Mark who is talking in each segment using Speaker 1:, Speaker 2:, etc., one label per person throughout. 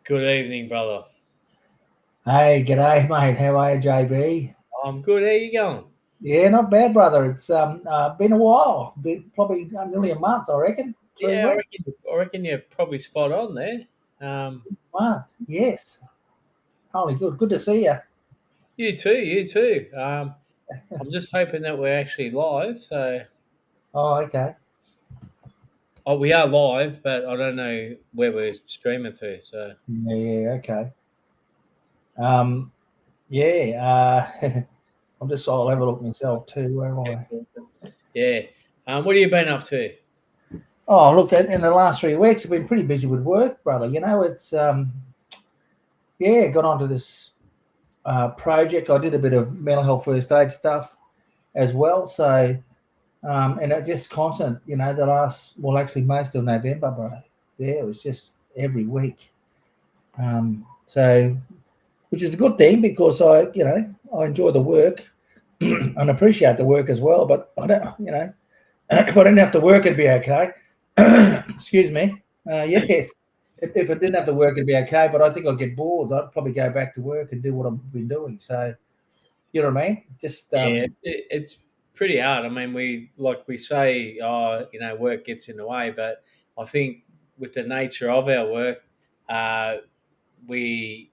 Speaker 1: Good evening, brother.
Speaker 2: Hey, g'day, mate. How are you, JB?
Speaker 1: I'm good. How you going?
Speaker 2: Yeah, not bad, brother. It's been a while, probably nearly a month, I reckon. Three
Speaker 1: Yeah, I
Speaker 2: weeks,
Speaker 1: reckon. I reckon you're probably spot on there. Um,
Speaker 2: month. Yes. Holy good. Good to see you.
Speaker 1: you too. You too. I'm just hoping that we're actually live. So,
Speaker 2: Oh, okay.
Speaker 1: we are live, but I don't know where we're streaming to. So,
Speaker 2: Yeah, okay. Um, yeah. I'll have a look myself too. Where am I?
Speaker 1: yeah. What have you been up to?
Speaker 2: Oh, look, in the last 3 weeks, I've been pretty busy with work, brother. It's got onto this project. I did a bit of mental health first aid stuff as well. So and it just constant, the actually most of November, bro. Yeah, it was just every week. So, which is a good thing because I enjoy the work and appreciate the work as well. But I don't, if I didn't have to work, it'd be okay. Excuse me. Yes. If I didn't have to work, it'd be okay. But I think I'd get bored. I'd probably go back to work and do what I've been doing. So, you know what I mean? Just,
Speaker 1: Yeah, it's pretty hard. I mean, we say, work gets in the way, but I think with the nature of our work, uh, we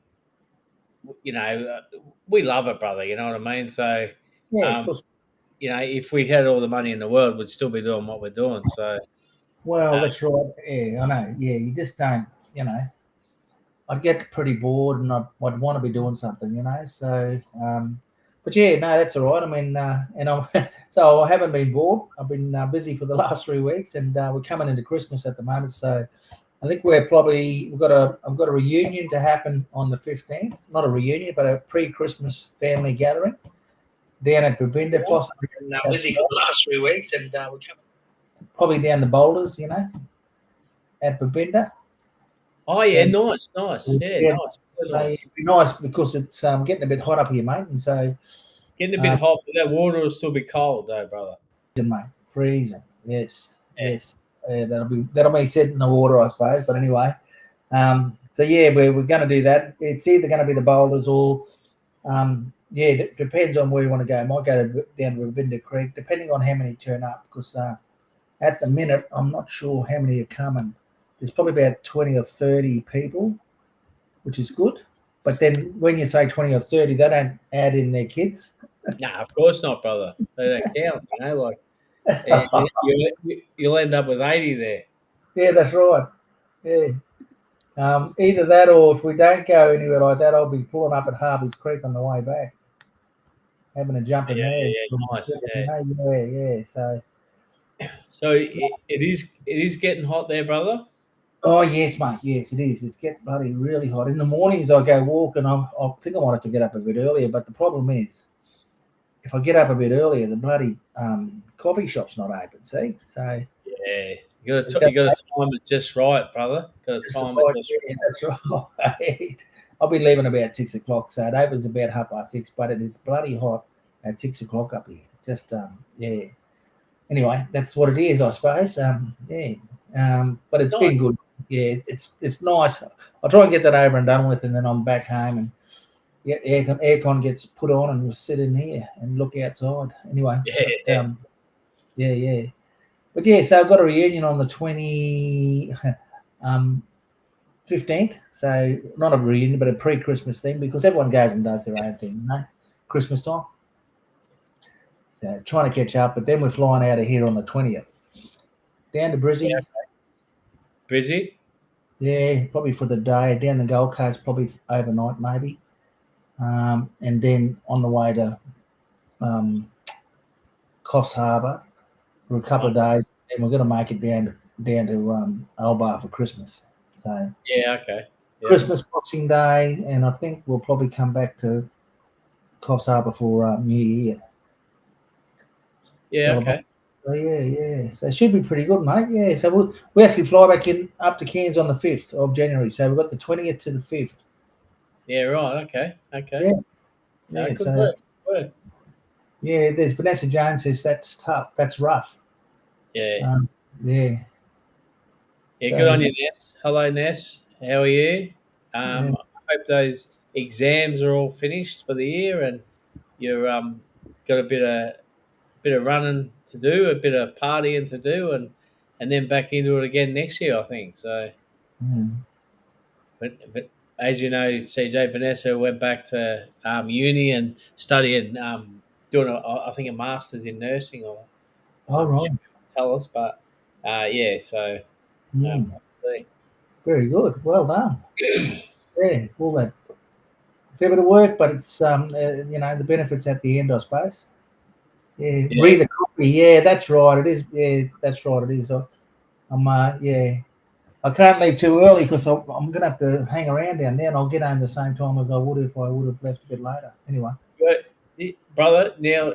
Speaker 1: we love it, brother. You know what I mean? So,
Speaker 2: yeah, of
Speaker 1: um,
Speaker 2: course.
Speaker 1: if we had all the money in the world, we'd still be doing what we're doing. So,
Speaker 2: Well,
Speaker 1: uh,
Speaker 2: that's right. Yeah, I know. Yeah, you just don't, I'd get pretty bored and I'd want to be doing something. So, but yeah, no, that's all right. I mean, and I'm, so I haven't been bored. I've been busy for the last 3 weeks and we're coming into Christmas at the moment. So I think I've got a reunion to happen on the 15th. Not a reunion, but a pre-Christmas family gathering down at Babinda,
Speaker 1: yeah,
Speaker 2: possibly. Busy for the last 3 weeks and we're coming probably down the boulders, at Babinda.
Speaker 1: oh yeah,
Speaker 2: So
Speaker 1: nice, nice, yeah,
Speaker 2: yeah,
Speaker 1: nice, really nice.
Speaker 2: it'd be nice because it's getting a bit hot up here, mate. And so,
Speaker 1: Getting a bit
Speaker 2: uh,
Speaker 1: hot, but that water will still be cold, though, brother.
Speaker 2: freezing, mate, freezing. Yes,
Speaker 1: Yeah,
Speaker 2: yes. That'll be set in the water, I suppose. But anyway, so yeah, we're going to do that. It's either going to be the boulders or, yeah, it depends on where you want to go. I might go down to Ravinda Creek, depending on how many turn up. Because at the minute, I'm not sure how many are coming. There's probably about 20 or 30 people, which is good. But then when you say 20 or 30, they don't add in their kids.
Speaker 1: nah, of course not, brother. They don't count, like you'll end up with 80 there.
Speaker 2: Yeah, that's right. Yeah. Either that or if we don't go anywhere like that, I'll be pulling up at Harvey's Creek on the way back, having a jump
Speaker 1: Yeah,
Speaker 2: in there.
Speaker 1: yeah, yeah, nice. Yeah.
Speaker 2: Yeah, yeah. So,
Speaker 1: So it is getting hot there, brother.
Speaker 2: oh, yes, mate. Yes, it is. It's getting bloody really hot. In the mornings, I go walk and I think I wanted to get up a bit earlier, but the problem is if I get up a bit earlier, the bloody coffee shop's not open, see? So,
Speaker 1: Yeah,
Speaker 2: it does
Speaker 1: you got to time it just right, brother. Got to
Speaker 2: That's
Speaker 1: time it
Speaker 2: right.
Speaker 1: just
Speaker 2: Yeah, that's right. I'll be leaving about 6 o'clock, so it opens about 6:30. But it is bloody hot at 6 o'clock up here. Just yeah. Anyway, that's what it is, I suppose. Yeah. But it's been
Speaker 1: nice.
Speaker 2: good. Yeah, it's nice. I'll try and get that over and done with, and then I'm back home and yeah, aircon gets put on, and we'll sit in here and look outside. Anyway,
Speaker 1: Yeah,
Speaker 2: but
Speaker 1: yeah.
Speaker 2: yeah, yeah. But yeah, so I've got a reunion on the um 15th. So not a reunion, but a pre-Christmas thing because everyone goes and does their own thing, Christmas time. So trying to catch up, but then we're flying out of here on the 20th down to
Speaker 1: Yeah.
Speaker 2: Brizzy.
Speaker 1: Busy.
Speaker 2: Yeah, probably for the day. Down the Gold Coast, probably overnight, maybe. And then on the way to um, Coffs Harbour for a couple
Speaker 1: Right.
Speaker 2: of days, and we're going to make it down to Albar for Christmas. So
Speaker 1: Yeah. Okay. Yeah.
Speaker 2: Christmas, Boxing Day, and I think we'll probably come back to Coffs Harbour for New Year.
Speaker 1: Yeah.
Speaker 2: Celebrate.
Speaker 1: Okay.
Speaker 2: So yeah, yeah. So it should be pretty good, mate. Yeah. So we actually fly back in up to Cairns on the 5th of January. So we've got the 20th to the 5th.
Speaker 1: Yeah. Right. Okay. Okay.
Speaker 2: Yeah. Yeah.
Speaker 1: Good
Speaker 2: So
Speaker 1: work. Good work.
Speaker 2: yeah, there's Vanessa Jones says that's tough. That's rough.
Speaker 1: Yeah.
Speaker 2: Yeah.
Speaker 1: Yeah. Good
Speaker 2: So
Speaker 1: on you, Ness. Hello, Ness. How are you?
Speaker 2: Yeah.
Speaker 1: I hope those exams are all finished for the year, and you're got a bit of running to do, a bit of partying to do, and then back into it again next year. I think so.
Speaker 2: Mm.
Speaker 1: But as you know, CJ, Vanessa went back to uni and studying, doing I think a master's in nursing, or
Speaker 2: All
Speaker 1: she
Speaker 2: right.
Speaker 1: won't tell us, but yeah. So
Speaker 2: Mm.
Speaker 1: we'll see.
Speaker 2: Very good. Well done. Yeah. All that fair bit of work, but it's the benefits at the end, I suppose. Yeah.
Speaker 1: Yeah,
Speaker 2: Breathe the coffee. Yeah, that's right. It is. Yeah, that's right. It is. I'm. Yeah. I can't leave too early because I'm going to have to hang around down there, and I'll get home the same time as I would if I would have left a bit later. Anyway.
Speaker 1: but brother, now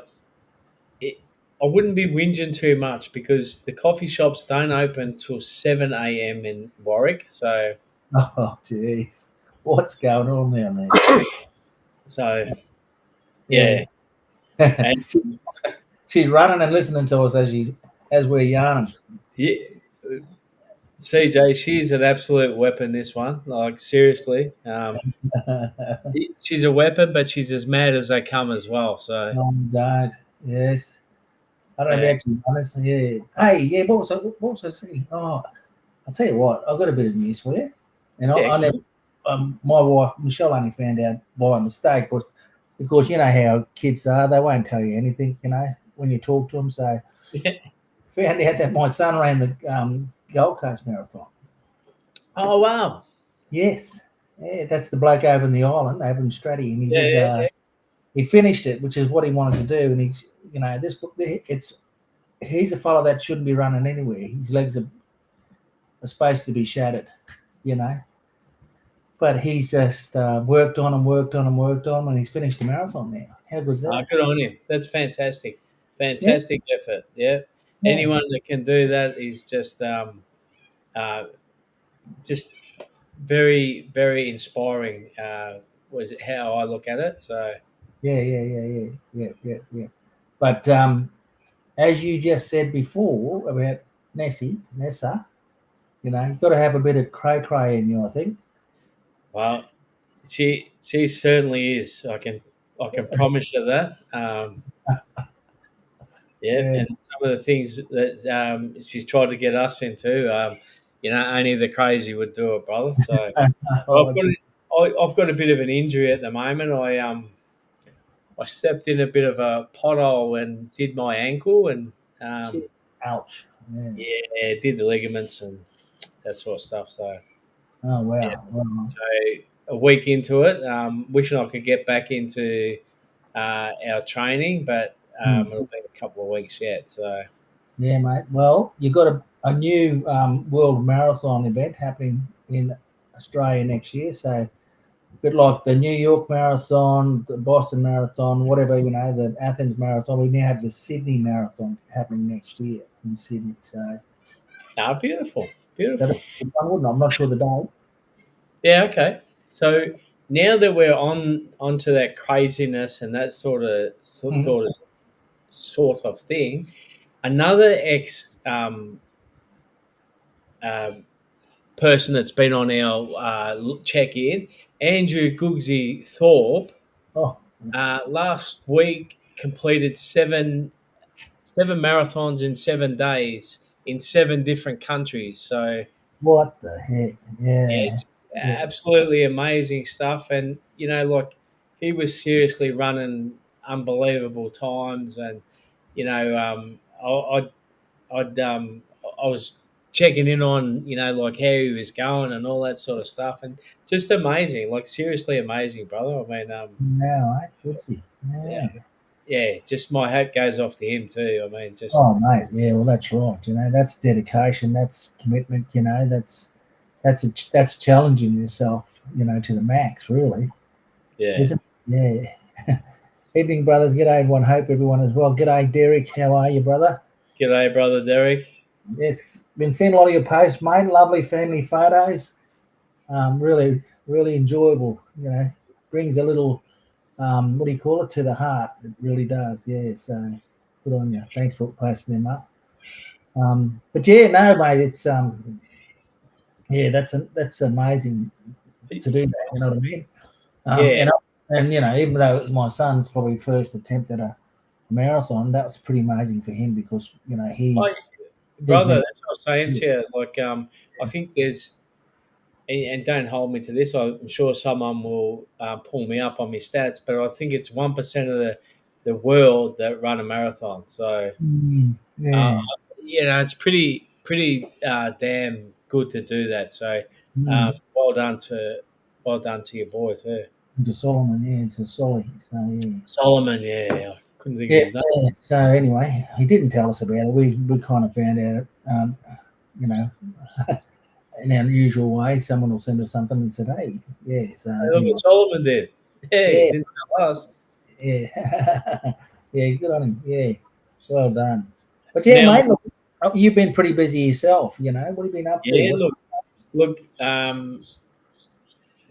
Speaker 1: it, I wouldn't be whinging too much because the coffee shops don't open till 7 a.m. in Warwick. So
Speaker 2: Oh, jeez. What's going on down there?
Speaker 1: so
Speaker 2: Yeah.
Speaker 1: yeah, and
Speaker 2: She's running and listening to us as we're yarning.
Speaker 1: yeah, CJ, she's an absolute weapon. This one, like seriously, she's a weapon, but she's as mad as they come as well. So
Speaker 2: Oh, God. Yes. I don't know
Speaker 1: yeah,
Speaker 2: if you actually honest. Yeah. Hey, yeah. What was I saying? Oh, I'll tell you what. I've got a bit of news for you. And
Speaker 1: yeah,
Speaker 2: I never. My wife Michelle only found out by mistake, but because you know how kids are, they won't tell you anything. You know when you talk to them. So
Speaker 1: yeah.
Speaker 2: found out that my son ran the Gold Coast Marathon.
Speaker 1: Oh wow,
Speaker 2: Yes. Yeah, that's the bloke over in the island, over in Stratty, and he
Speaker 1: yeah,
Speaker 2: did.
Speaker 1: yeah, yeah.
Speaker 2: He finished it, which is what he wanted to do. And he's, this it's he's a fellow that shouldn't be running anywhere. His legs are supposed to be shattered, you know. But he's just worked on and worked on and worked on, and he's finished the marathon now. How good's that?
Speaker 1: Good on him. That's fantastic,
Speaker 2: Yeah,
Speaker 1: fantastic effort. Yeah,
Speaker 2: yeah,
Speaker 1: anyone that can do that is uh, just very, very inspiring. Was how I look at it. So
Speaker 2: yeah. But as you just said before about Nessa, you've got to have a bit of cray cray in you, I think.
Speaker 1: well, she certainly is. I can promise you that. Yeah,
Speaker 2: Yeah.
Speaker 1: and some of the things that she's tried to get us into, only the crazy would do it, brother. So
Speaker 2: Oh, gee,
Speaker 1: I've got a bit of an injury at the moment. I stepped in a bit of a pothole and did my ankle, and um,
Speaker 2: shit. Ouch. Yeah.
Speaker 1: yeah, did the ligaments and that sort of stuff. So
Speaker 2: Oh,
Speaker 1: yeah,
Speaker 2: wow. Well,
Speaker 1: so a week into it, wishing I could get back into our training, but
Speaker 2: hmm.
Speaker 1: it'll be a couple of weeks yet. So
Speaker 2: Yeah, mate. Well, you've got a new world marathon event happening in Australia next year. So, a bit like the New York Marathon, the Boston Marathon, whatever, the Athens Marathon. We now have the Sydney Marathon happening next year in Sydney. So,
Speaker 1: beautiful,
Speaker 2: that'll
Speaker 1: beautiful.
Speaker 2: be fun, wouldn't it? I'm not sure the date.
Speaker 1: Yeah, okay. So now that we're onto that craziness and that
Speaker 2: Mhm.
Speaker 1: sort of thing, another ex um, person that's been on our check in, Andrew Googsy Thorpe,
Speaker 2: Oh,
Speaker 1: last week completed seven marathons in 7 days in 7 different countries. So
Speaker 2: what the heck?
Speaker 1: yeah,
Speaker 2: Yeah.
Speaker 1: just
Speaker 2: Yeah.
Speaker 1: absolutely amazing stuff. And like he was seriously running unbelievable times. And I was checking in on like how he was going and all that sort of stuff, and just amazing, like seriously amazing, brother. I mean,
Speaker 2: Now, Good see.
Speaker 1: yeah,
Speaker 2: Yeah.
Speaker 1: yeah, just my hat goes off to him too. I mean, just
Speaker 2: Oh, mate. Yeah. Well, that's right. That's dedication. That's commitment. That's challenging yourself. To the max, really,
Speaker 1: yeah.
Speaker 2: isn't it? Yeah. Evening, brothers. G'day, everyone. Hope everyone is well. G'day, Derek. How are you, brother?
Speaker 1: G'day, brother Derek.
Speaker 2: Yes. Been seeing a lot of your posts, mate. Lovely family photos. Really, really enjoyable. Brings a little what do you call it, to the heart. It really does. Yeah. So good on you. Thanks for posting them up. But yeah, no, mate. It's yeah, that's amazing. to do that. You know what I mean? Um,
Speaker 1: Yeah,
Speaker 2: and and even though it was my son's probably first attempt at a marathon, that was pretty amazing for him because
Speaker 1: I,
Speaker 2: there's
Speaker 1: brother,
Speaker 2: never.
Speaker 1: that's what I'm saying to you. Like, I think there's, and don't hold me to this. I'm sure someone will pull me up on my stats, but I think it's 1% of the world that run a marathon. So, uh,
Speaker 2: Yeah.
Speaker 1: it's pretty damn good to do that. So,
Speaker 2: Mm.
Speaker 1: well done to your boy too.
Speaker 2: To Solomon, yeah, to Solly. So yeah.
Speaker 1: Solomon, yeah, I couldn't think of
Speaker 2: Yeah,
Speaker 1: his name.
Speaker 2: yeah. So anyway, he didn't tell us about it. We kind of found out, you know, in our usual way. Someone will send us something and said, "Hey, yeah." So
Speaker 1: Hey, look what
Speaker 2: anyway,
Speaker 1: Solomon did. Hey,
Speaker 2: yeah,
Speaker 1: didn't tell us.
Speaker 2: yeah, yeah. Good on him. Yeah, well done. But yeah,
Speaker 1: Now,
Speaker 2: mate, look, you've been pretty busy yourself. What have you been up to?
Speaker 1: yeah,
Speaker 2: What?
Speaker 1: look.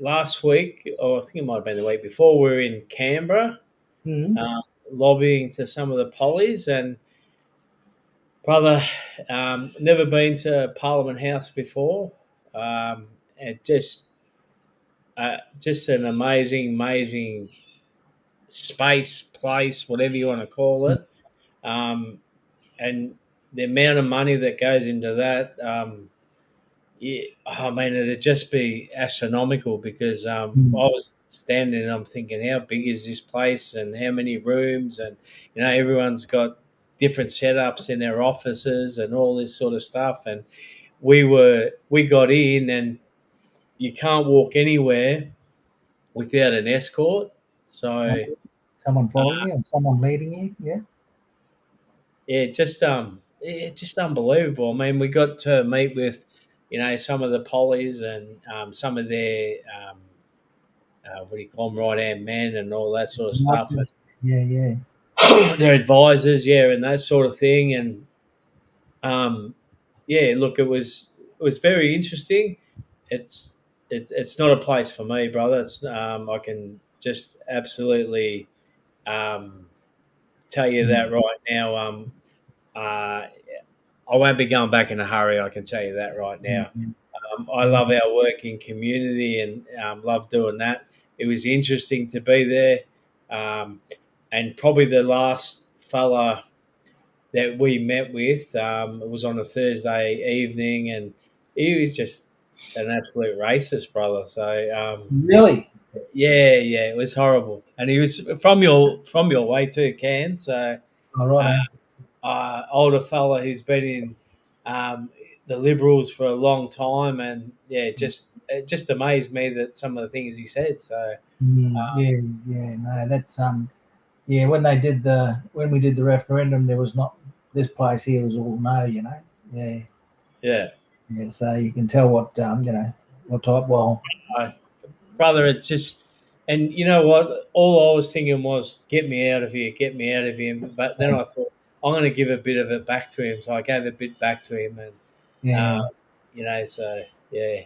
Speaker 1: Last week, or I think it might have been the week before, we were in Canberra,
Speaker 2: Mm-hmm.
Speaker 1: um, lobbying to some of the pollies. And brother, never been to Parliament House before. And just an amazing space, place, whatever you want to call it. Um, and the amount of money that goes into that. Yeah, I mean, it'd just be astronomical because I was standing and I'm thinking, how big is this place and how many rooms? And, everyone's got different setups in their offices and all this sort of stuff. And we got in, and you can't walk anywhere without an escort. So,
Speaker 2: Okay. Someone following you and someone leading you? Yeah.
Speaker 1: yeah, just unbelievable. I mean, we got to meet with, some of the pollies and some of their what do you call them, right hand men and all that sort of stuff,
Speaker 2: Nazis. Yeah, yeah.
Speaker 1: and their advisors, yeah, and that sort of thing. And um, yeah, look, it was very interesting. It's it's not a place for me, brother. It's I can just absolutely um, tell you
Speaker 2: Mm,
Speaker 1: that right now. Uh, I won't be going back in a hurry. I can tell you that right
Speaker 2: mm,
Speaker 1: now.
Speaker 2: mm,
Speaker 1: I
Speaker 2: mm.
Speaker 1: love our working community and love doing that. It was interesting to be there, um, and probably the last fella that we met with, it was on a Thursday evening, and he was just an absolute racist, brother. So
Speaker 2: Really?
Speaker 1: yeah, it was horrible, and he was from your way too, Can. So
Speaker 2: All
Speaker 1: uh,
Speaker 2: right.
Speaker 1: older fella who's been in um, the Liberals for a long time, and yeah, it just amazed me that some of the things he said. So
Speaker 2: Yeah, yeah. No, that's yeah. When we did the referendum, there was not this place here was all no. Yeah,
Speaker 1: yeah,
Speaker 2: yeah. So you can tell what what type. Well,
Speaker 1: I, brother, it's just, and you know what? All I was thinking was, get me out of here, get me out of here. But then I thought, I'm going to give a bit of it back to him, so I gave a bit back to him, and uh,
Speaker 2: yeah.
Speaker 1: so yeah.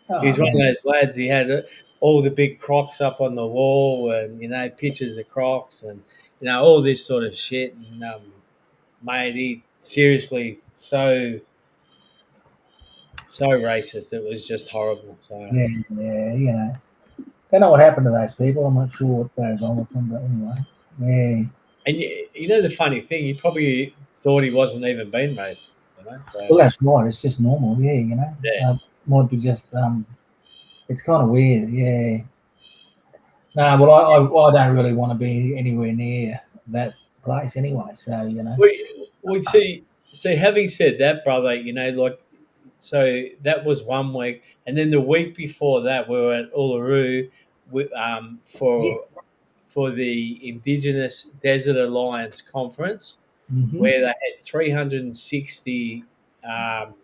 Speaker 1: He
Speaker 2: Oh
Speaker 1: was one
Speaker 2: man.
Speaker 1: of those lads. He had all the big Crocs up on the wall, and pictures of Crocs, and all this sort of shit. And mate, he seriously so racist. It was just horrible. So,
Speaker 2: Yeah, yeah. Don't know what happened to those people. I'm not sure what goes on with them, but anyway.
Speaker 1: and the funny thing, he probably thought he wasn't even being racist. So
Speaker 2: Well, that's right. It's just normal. Yeah,
Speaker 1: yeah,
Speaker 2: might be just it's kind of weird. Yeah. No, well, I don't really want to be anywhere near that place anyway. So
Speaker 1: we see. Having said that, brother, like. So that was one week, and then the week before that, we were at Uluru for
Speaker 2: yes.
Speaker 1: the Indigenous Desert Alliance conference,
Speaker 2: Mm-hmm.
Speaker 1: where they had 360 um,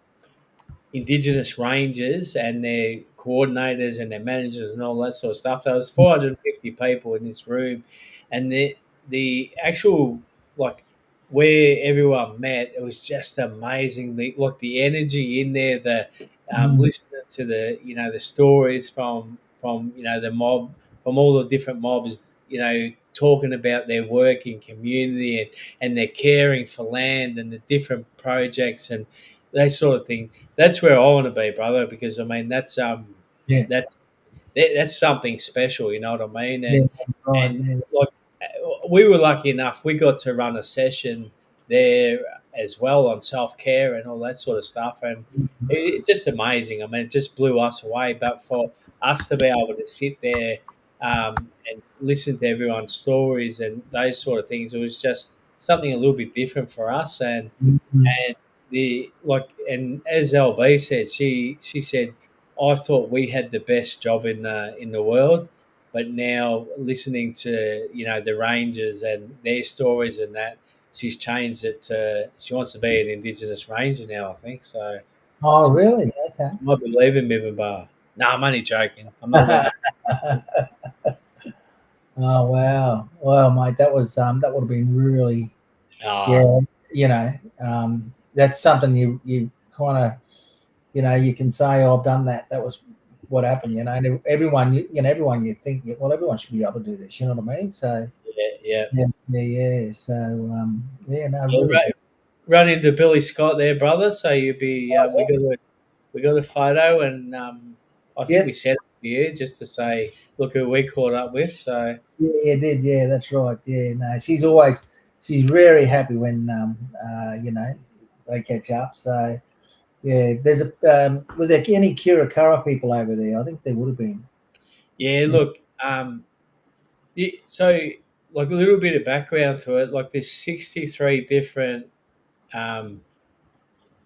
Speaker 1: Indigenous rangers and their coordinators and their managers and all that sort of stuff. There was 450 people in this room, and the actual, like, where everyone met, it was just amazing. The energy in there, the
Speaker 2: Mm,
Speaker 1: listening to the stories from the mob, from all the different mobs, talking about their work in community, and their caring for land and the different projects and that sort of thing. That's where I want to be, brother, because I mean that's
Speaker 2: yeah.
Speaker 1: that's that's something special. You know what I mean?
Speaker 2: Yeah,
Speaker 1: And
Speaker 2: right.
Speaker 1: and
Speaker 2: Yeah.
Speaker 1: like we were lucky enough, we got to run a session there as well on self care and all that sort of stuff, and just amazing. I mean, it just blew us away. But for us to be able to sit there and listen to everyone's stories and those sort of things, it was just something a little bit different for us.
Speaker 2: Mhm.
Speaker 1: And the like, and as LB said, she said, I thought we had the best job in the world, but now listening to the Rangers and their stories and that, she's changed it to she wants to be an Indigenous Ranger now. I think so.
Speaker 2: Oh,
Speaker 1: She,
Speaker 2: really? Okay.
Speaker 1: she might be leaving Mibamba. No, I'm only joking. I'm not letting.
Speaker 2: Oh, wow. Well, mate, that would have been really,
Speaker 1: Ah,
Speaker 2: yeah. That's something you kind of, you can say, "Oh, I've done that. That was what happened." And everyone, everyone you think, well, everyone should be able to do this. You know what I mean? So
Speaker 1: yeah, yeah.
Speaker 2: yeah, yeah, yeah. So yeah, no,
Speaker 1: Yeah,
Speaker 2: really good.
Speaker 1: run into Billy Scott there, brother. So you'd be
Speaker 2: Oh,
Speaker 1: we got a photo, and I
Speaker 2: yeah,
Speaker 1: think we sent it to you just to say, look who we caught up with. So
Speaker 2: yeah, yeah, did, yeah, that's right. Yeah, no, she's very happy when they catch up. So yeah, there's were there any Kirakara people over there? I think there would have been.
Speaker 1: yeah,
Speaker 2: Yeah.
Speaker 1: look, so like a little bit of background to it. Like there's 63 different um,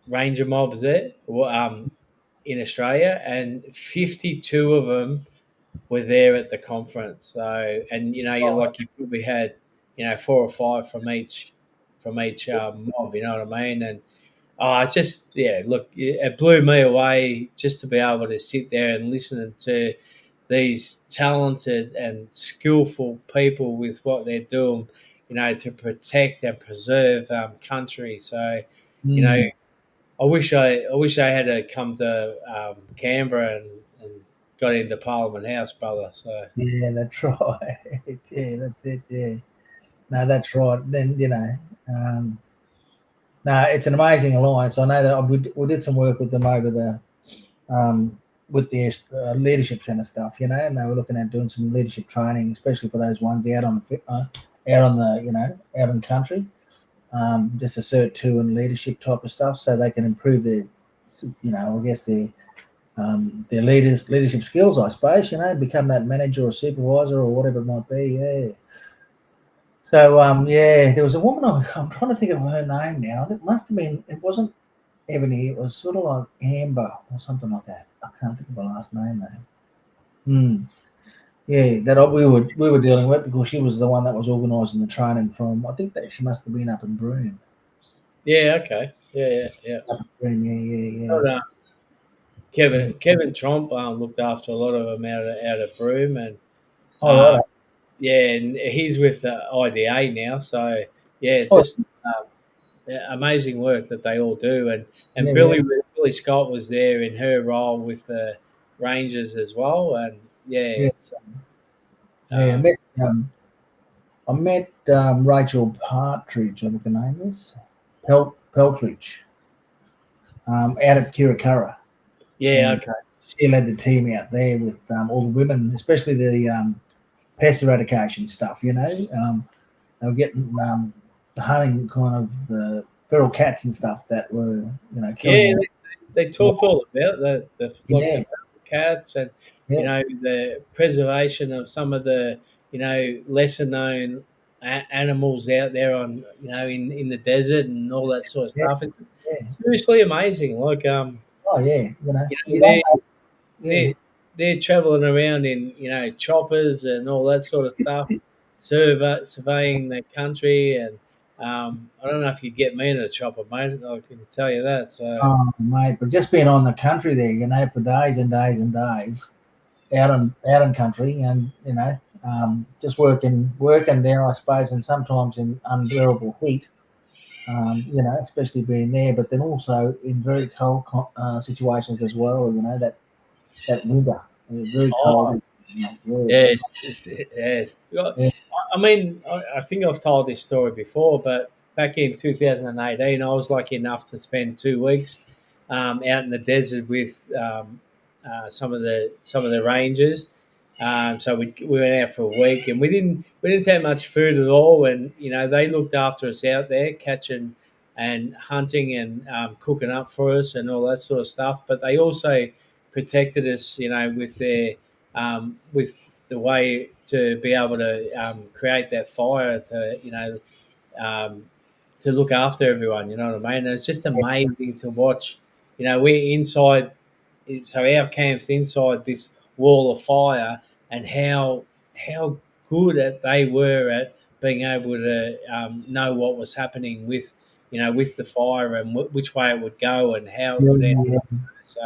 Speaker 1: ranger mobs there, in Australia, and 52 of them were there at the conference. So, and you
Speaker 2: Oh,
Speaker 1: like you probably had, four or five from each mob. You know what I mean? And it's just yeah. Look, it blew me away just to be able to sit there and listen to these talented and skillful people with what they're doing. To protect and preserve country. So, you know,
Speaker 2: mm,
Speaker 1: I wish I had to come to Canberra and got into Parliament House, brother. So
Speaker 2: yeah, that's right. Yeah, that's it. Yeah, no, that's right. Then um, no, it's an amazing alliance. I know that we did some work with them over um, with the leadership centre stuff, and they were looking at doing some leadership training, especially for those ones out on out on the out in country, just a cert two and leadership type of stuff, so they can improve I guess their leadership skills, I suppose, become that manager or supervisor or whatever it might be. Yeah. So yeah, there was a woman. I'm trying to think of her name now. It must have been. It wasn't Ebony. It was sort of like Amber or something like that. I can't think of the last name though. Hmm. Yeah, that we were dealing with because she was the one that was organising the training from. I think that she must have been up in Broome.
Speaker 1: yeah, okay, yeah, yeah, yeah.
Speaker 2: Up in Broome, yeah, yeah,
Speaker 1: Well,
Speaker 2: yeah.
Speaker 1: Kevin Tromp looked after a lot of them out of Broome, and
Speaker 2: All
Speaker 1: uh,
Speaker 2: right.
Speaker 1: yeah, and he's with the IDA now. So yeah,
Speaker 2: Oh,
Speaker 1: just yeah, amazing work that they all do, and
Speaker 2: yeah, yeah,
Speaker 1: Billy Scott was there in her role with the Rangers as well, and yeah,
Speaker 2: yeah,
Speaker 1: it's
Speaker 2: yeah.
Speaker 1: um,
Speaker 2: I met Rachel Partridge. I think her name is Peltridge, out at Kirakara,
Speaker 1: yeah,
Speaker 2: and
Speaker 1: okay,
Speaker 2: she led the team out there with all the women, especially the pest eradication stuff. They were getting the hunting kind of the feral cats and stuff that were killing
Speaker 1: yeah.
Speaker 2: all.
Speaker 1: They talked all about the like the
Speaker 2: Yeah,
Speaker 1: feral cats and
Speaker 2: yeah,
Speaker 1: the preservation of some of the lesser known animals out there on in the desert and all that sort of
Speaker 2: yeah,
Speaker 1: stuff. It's
Speaker 2: yeah.
Speaker 1: seriously amazing. Like
Speaker 2: Oh yeah, you don't
Speaker 1: they're
Speaker 2: know. Yeah,
Speaker 1: they're they're traveling around in choppers and all that sort of stuff, surveying the country and. I don't know if you'd get me in a chopper, mate. I can tell you that. So,
Speaker 2: oh mate, but just being on the country there, for days and days and days, out in country, and just working there, I suppose, and sometimes in unbearable heat. Especially being there, but then also in very cold situations as well. That winter, very
Speaker 1: oh,
Speaker 2: cold. Yeah,
Speaker 1: yes, yes, yes. Well,
Speaker 2: yeah,
Speaker 1: I mean, I think I've told this story before, but back in 2018, I was lucky enough to spend 2 weeks out in the desert with some of the rangers, So we went out for a week, and we didn't have much food at all. And they looked after us out there, catching and hunting and cooking up for us and all that sort of stuff. But they also protected us, with their with the way to be able to create that fire um, to look after everyone. You know what I mean? And it's just amazing to watch. We're inside, so our camp's inside this wall of fire, and how good they were at being able to know what was happening with the fire and which way it would go and how it
Speaker 2: Yeah,
Speaker 1: would end.
Speaker 2: yeah,
Speaker 1: So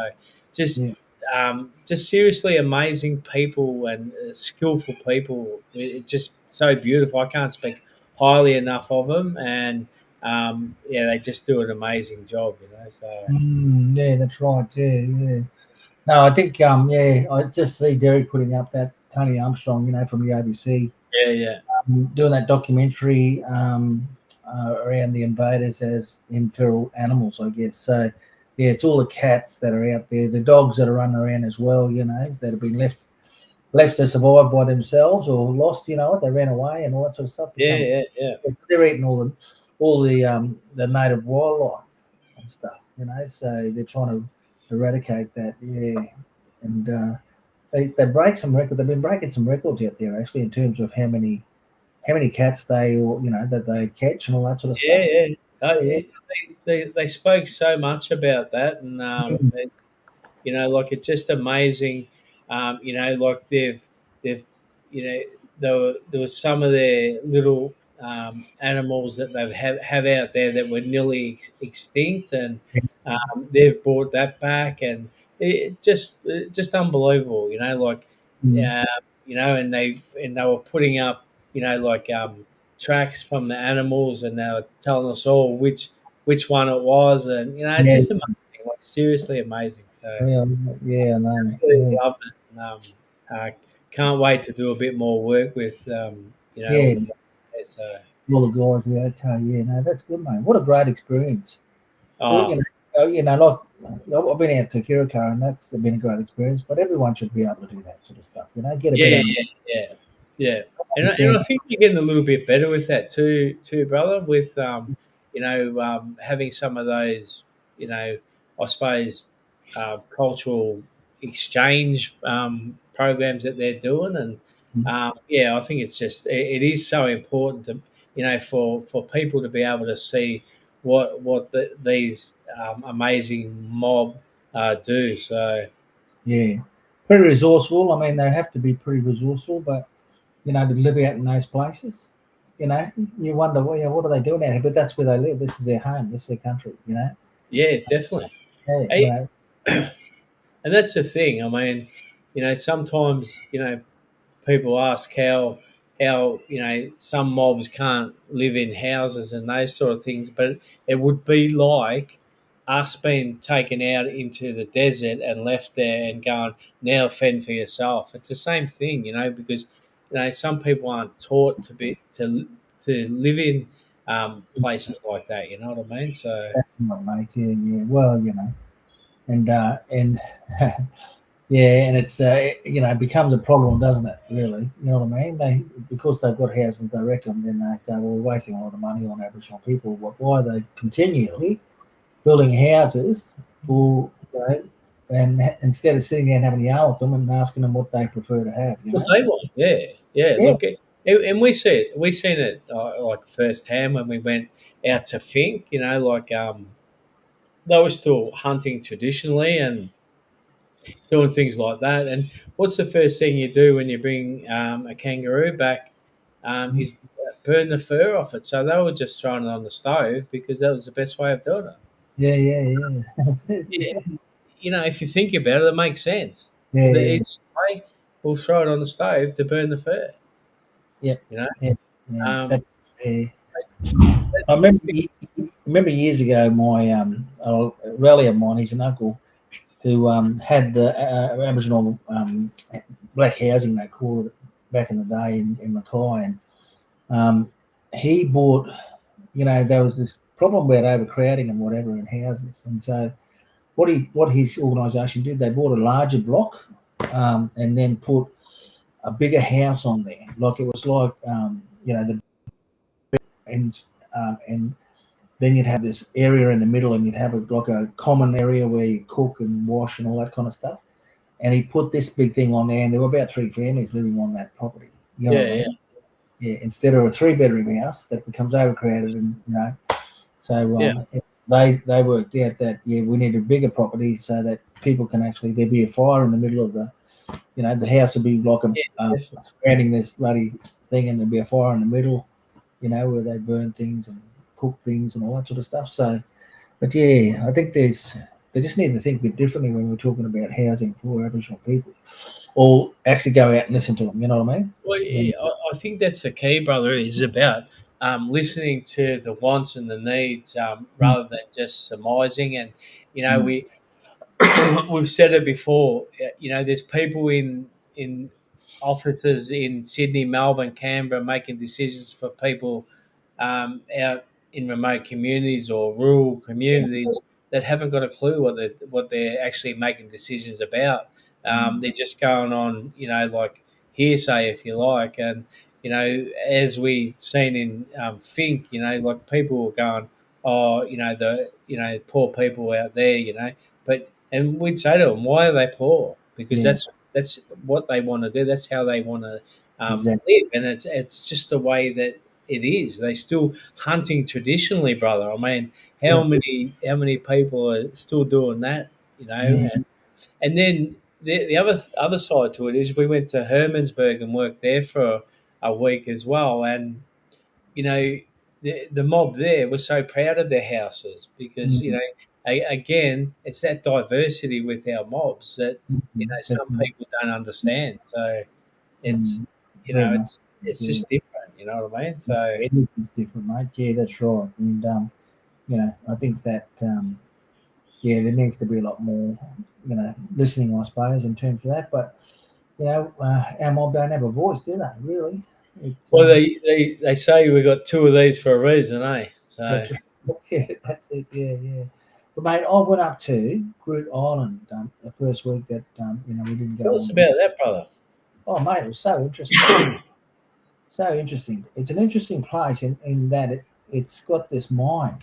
Speaker 1: just
Speaker 2: yeah.
Speaker 1: just seriously amazing people and skillful people. It's just so beautiful. I can't speak highly enough of them, and yeah, they just do an amazing job. So
Speaker 2: Yeah, that's right. Yeah, yeah. No, I think yeah, I just see Derek putting up that Tony Armstrong, from the ABC,
Speaker 1: yeah, yeah,
Speaker 2: doing that documentary around the invaders as in feral animals, I guess. So yeah, it's all the cats that are out there, the dogs that are running around as well, that have been left to survive by themselves or lost, they ran away and all that sort of stuff.
Speaker 1: yeah,
Speaker 2: Become
Speaker 1: yeah, yeah.
Speaker 2: they're eating all the native wildlife and stuff, So they're trying to eradicate that, yeah. And they break some records. They've been breaking some records out there actually in terms of how many cats that they catch and all that sort of
Speaker 1: Yeah,
Speaker 2: stuff.
Speaker 1: yeah.
Speaker 2: Yeah,
Speaker 1: They spoke so much about that, and like it's just amazing. Like they've there was some of their little animals that have out there that were nearly extinct, and they've brought that back, and just unbelievable. Like
Speaker 2: mm.
Speaker 1: uh, and they were putting up like tracks from the animals, and they were telling us all which one it was, and
Speaker 2: Yeah,
Speaker 1: just amazing, like seriously amazing. So
Speaker 2: yeah, yeah, I know.
Speaker 1: absolutely
Speaker 2: Yeah,
Speaker 1: loved it. And, I can't wait to do a bit more work with all
Speaker 2: yeah,
Speaker 1: the guys. So
Speaker 2: all the guys. Yeah, okay, yeah, no, that's good, mate. What a great experience. Well,
Speaker 1: oh
Speaker 2: like I've been out to Curacao, and that's been a great experience. But everyone should be able to do that sort of stuff. Get a
Speaker 1: yeah,
Speaker 2: better
Speaker 1: yeah, yeah, yeah. And I
Speaker 2: understanding.
Speaker 1: think you're getting a little bit better with that too, brother. With having some of those, I suppose, cultural exchange programs that they're doing, and yeah, I think it's just it is so important to for people to be able to see what these amazing mob do. So
Speaker 2: Yeah, pretty resourceful. I mean, they have to be pretty resourceful, but to live out in those places, you wonder, well, yeah, what are they doing out here? But that's where they live. This is their home. This is their country.
Speaker 1: yeah, definitely.
Speaker 2: Yeah,
Speaker 1: Hey, and that's the thing. I mean, sometimes people ask how some mobs can't live in houses and those sort of things, but it would be like us being taken out into the desert and left there and going, now fend for yourself. It's the same thing, because some people aren't taught to live in places like that. You know what I mean? So
Speaker 2: that's not, mate. Yeah, yeah. Well, and yeah, and it's it becomes a problem, doesn't it? Really, you know what I mean? Because they've got houses, they reckon. Then they say, well, we're wasting a lot of money on Aboriginal people. Why are they continually building houses for and instead of sitting there and having a yarn with them and asking them what they prefer to have,
Speaker 1: what they want, yeah, yeah.
Speaker 2: Yeah,
Speaker 1: Look, and we seen it like firsthand when we went out to Fink. Like they were still hunting traditionally and doing things like that. And what's the first thing you do when you bring a kangaroo back? Is burn the fur off it. So they were just throwing it on the stove because that was the best way of doing it.
Speaker 2: yeah, yeah, yeah. That's it.
Speaker 1: Yeah, if you think about it, it makes sense.
Speaker 2: Yeah,
Speaker 1: The
Speaker 2: yeah,
Speaker 1: easiest way, we'll throw it on the stove to burn the fur.
Speaker 2: yeah,
Speaker 1: You know.
Speaker 2: yeah, yeah.
Speaker 1: Um,
Speaker 2: Yeah.
Speaker 1: that-
Speaker 2: I remember years ago, my a rally of mine, he's an uncle who had the Aboriginal black housing, they called it back in the day in Mackay, and um, he bought, there was this problem about overcrowding and whatever in houses, and so what his organisation did, they bought a larger block and then put a bigger house on there. Like it was like the and then you'd have this area in the middle, and you'd have like a common area where you cook and wash and all that kind of stuff. And he put this big thing on there, and there were about three families living on that property. You know
Speaker 1: Yeah,
Speaker 2: what I
Speaker 1: yeah,
Speaker 2: mean? Yeah. Instead of a three-bedroom house that becomes overcrowded, and so
Speaker 1: yeah,
Speaker 2: they worked out that we need a bigger property so that people can actually there'd be a fire in the middle of the house would be like
Speaker 1: yeah, definitely.
Speaker 2: surrounding this bloody thing, and there'd be a fire in the middle, where they burn things and cook things and all that sort of stuff. So, but yeah, I think they just need to think a bit differently when we're talking about housing for Aboriginal people, or actually go out and listen to them. You know what I mean?
Speaker 1: Well,
Speaker 2: Yeah.
Speaker 1: yeah, I think that's the key, brother. Is about listening to the wants and the needs
Speaker 2: Mm,
Speaker 1: rather than just surmising. And
Speaker 2: mm,
Speaker 1: we we've said it before. There's people in offices in Sydney, Melbourne, Canberra making decisions for people out in remote communities or rural communities that haven't got a clue what they're actually making decisions about.
Speaker 2: mm,
Speaker 1: They're just going on, like hearsay, if you like, and as we seen in Think, like people were going, oh, the poor people out there, but and we'd say to them, why are they poor? Because
Speaker 2: yeah,
Speaker 1: that's what they want to do. That's how they want to
Speaker 2: exactly.
Speaker 1: live, and it's just the way that it is. They still hunting traditionally, brother. I mean,
Speaker 2: Yeah.
Speaker 1: how many people are still doing that?
Speaker 2: Mm,
Speaker 1: And then the other side to it is we went to Hermansburg and worked there for a week as well, and you know, the mob there was so proud of their houses because
Speaker 2: mm,
Speaker 1: again, it's that diversity with our mobs that some
Speaker 2: definitely.
Speaker 1: people don't understand. So it's
Speaker 2: Mm, very much.
Speaker 1: it's
Speaker 2: Yeah.
Speaker 1: just different. You know what I mean? So
Speaker 2: Everything's different, mate. Yeah, that's right. And I think that there needs to be a lot more, listening, I suppose, in terms of that. But our mob don't have a voice, do they? Really? It's
Speaker 1: well, they say we got two of these for a reason, eh? So
Speaker 2: that's right. Yeah, that's it. Yeah, yeah. But mate, I went up to Groot Island the first week that we didn't go
Speaker 1: tell us
Speaker 2: on the.
Speaker 1: about that, brother.
Speaker 2: Oh, mate, it was so interesting. So interesting. It's an interesting place in that it's got this mine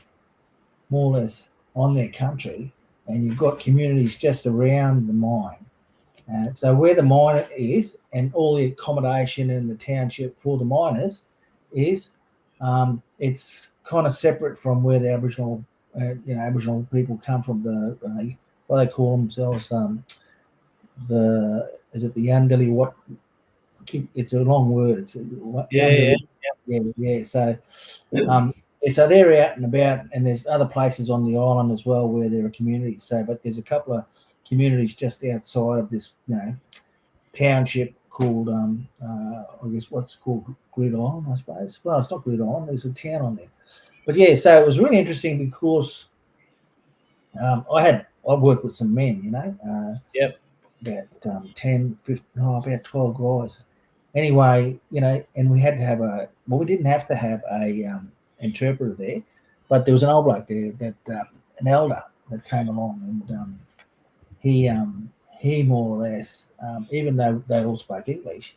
Speaker 2: more or less on their country, and you've got communities just around the mine. So where the mine is, and all the accommodation in the township for the miners is, it's kind of separate from where the Aboriginal people come from. What they call themselves, the is it the Yandali? What? It's a long word. It's
Speaker 1: Yeah, yeah,
Speaker 2: Yandali. Yeah, yeah. Um, so they're out and about, and there's other places on the island as well where there are communities. So, but there's a couple of communities just outside of this, township called, I guess what's called Gridiron, I suppose. Well, it's not Gridiron. There's a town on there. But yeah, so it was really interesting because I worked with some men,
Speaker 1: yep,
Speaker 2: about 10, 15, about 12 guys. Anyway, and we had to have we didn't have to have a interpreter there, but there was an old bloke there an elder that came along, and he more or less, even though they all spoke English,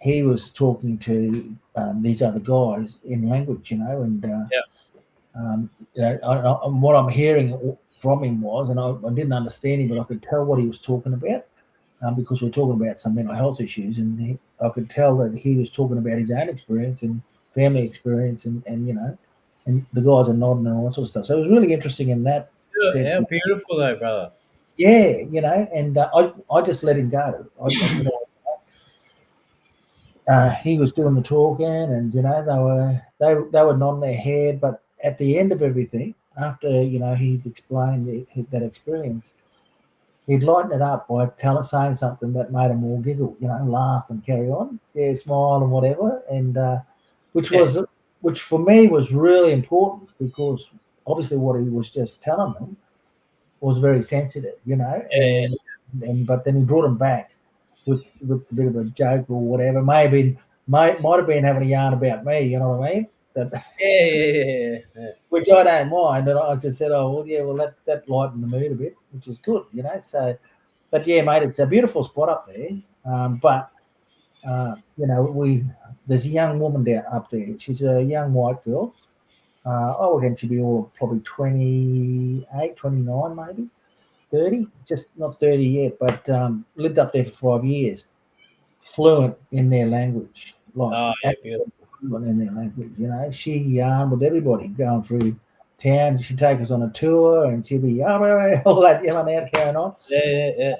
Speaker 2: he was talking to these other guys in language, and
Speaker 1: yep,
Speaker 2: what I'm hearing from him was, and I didn't understand him, but I could tell what he was talking about because we're talking about some mental health issues, and I could tell that he was talking about his own experience and family experience, and the guys are nodding and all that sort of stuff. So it was really interesting in that sense.
Speaker 1: how beautiful though, brother.
Speaker 2: Yeah, and I just let him go. I said, he was doing the talking, and they were nodding their head, but at the end of everything, after he's explained that experience, he'd lighten it up by saying something that made them all giggle, laugh and carry on, yeah, smile and whatever, and which
Speaker 1: Yeah,
Speaker 2: was which for me was really important because obviously what he was just telling them was very sensitive,
Speaker 1: yeah,
Speaker 2: and but then he brought them back with a bit of a joke or whatever. Maybe might have been having a yarn about me, you know what I mean? That,
Speaker 1: yeah, yeah, yeah, yeah.
Speaker 2: which I don't mind, and I just said, oh well, yeah, well that lightened the mood a bit, which is good, So, but yeah, mate, it's a beautiful spot up there. But There's a young woman down up there. She's a young white girl. I reckon she'd be all probably 28, 29, maybe 30. Just not 30 yet, but lived up there for 5 years. Fluent in their language, like
Speaker 1: Oh, yeah, beautiful.
Speaker 2: absolutely fluent in their language. She yarned with everybody going through town. She'd take us on a tour, and she'd be all that yelling out, carrying on.
Speaker 1: Yeah, yeah,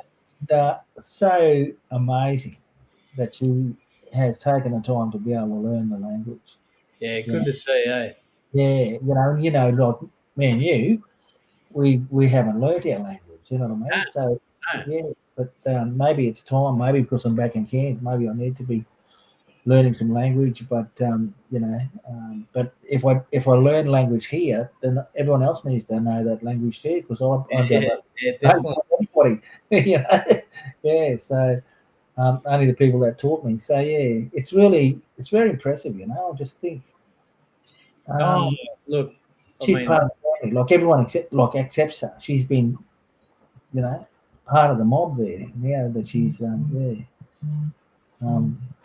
Speaker 1: yeah.
Speaker 2: So amazing that she has taken the time to be able to learn the language.
Speaker 1: Yeah,
Speaker 2: You know,
Speaker 1: good to see, eh?
Speaker 2: yeah, like me and you, we haven't learnt our language. You know what I mean?
Speaker 1: Ah,
Speaker 2: So
Speaker 1: ah.
Speaker 2: yeah, but maybe it's time. Maybe because I'm back in Cairns, maybe I need to be learning some language. But if I learn language here, then everyone else needs to know that language too, because I
Speaker 1: Yeah, yeah,
Speaker 2: don't
Speaker 1: definitely.
Speaker 2: know anybody. Yeah. So only the people that taught me. So yeah, it's very impressive. I just think
Speaker 1: Oh,
Speaker 2: um,
Speaker 1: look, I
Speaker 2: she's
Speaker 1: mean,
Speaker 2: part of the family. Like everyone accepts her. She's been you know part of the mob there now that she's yeah.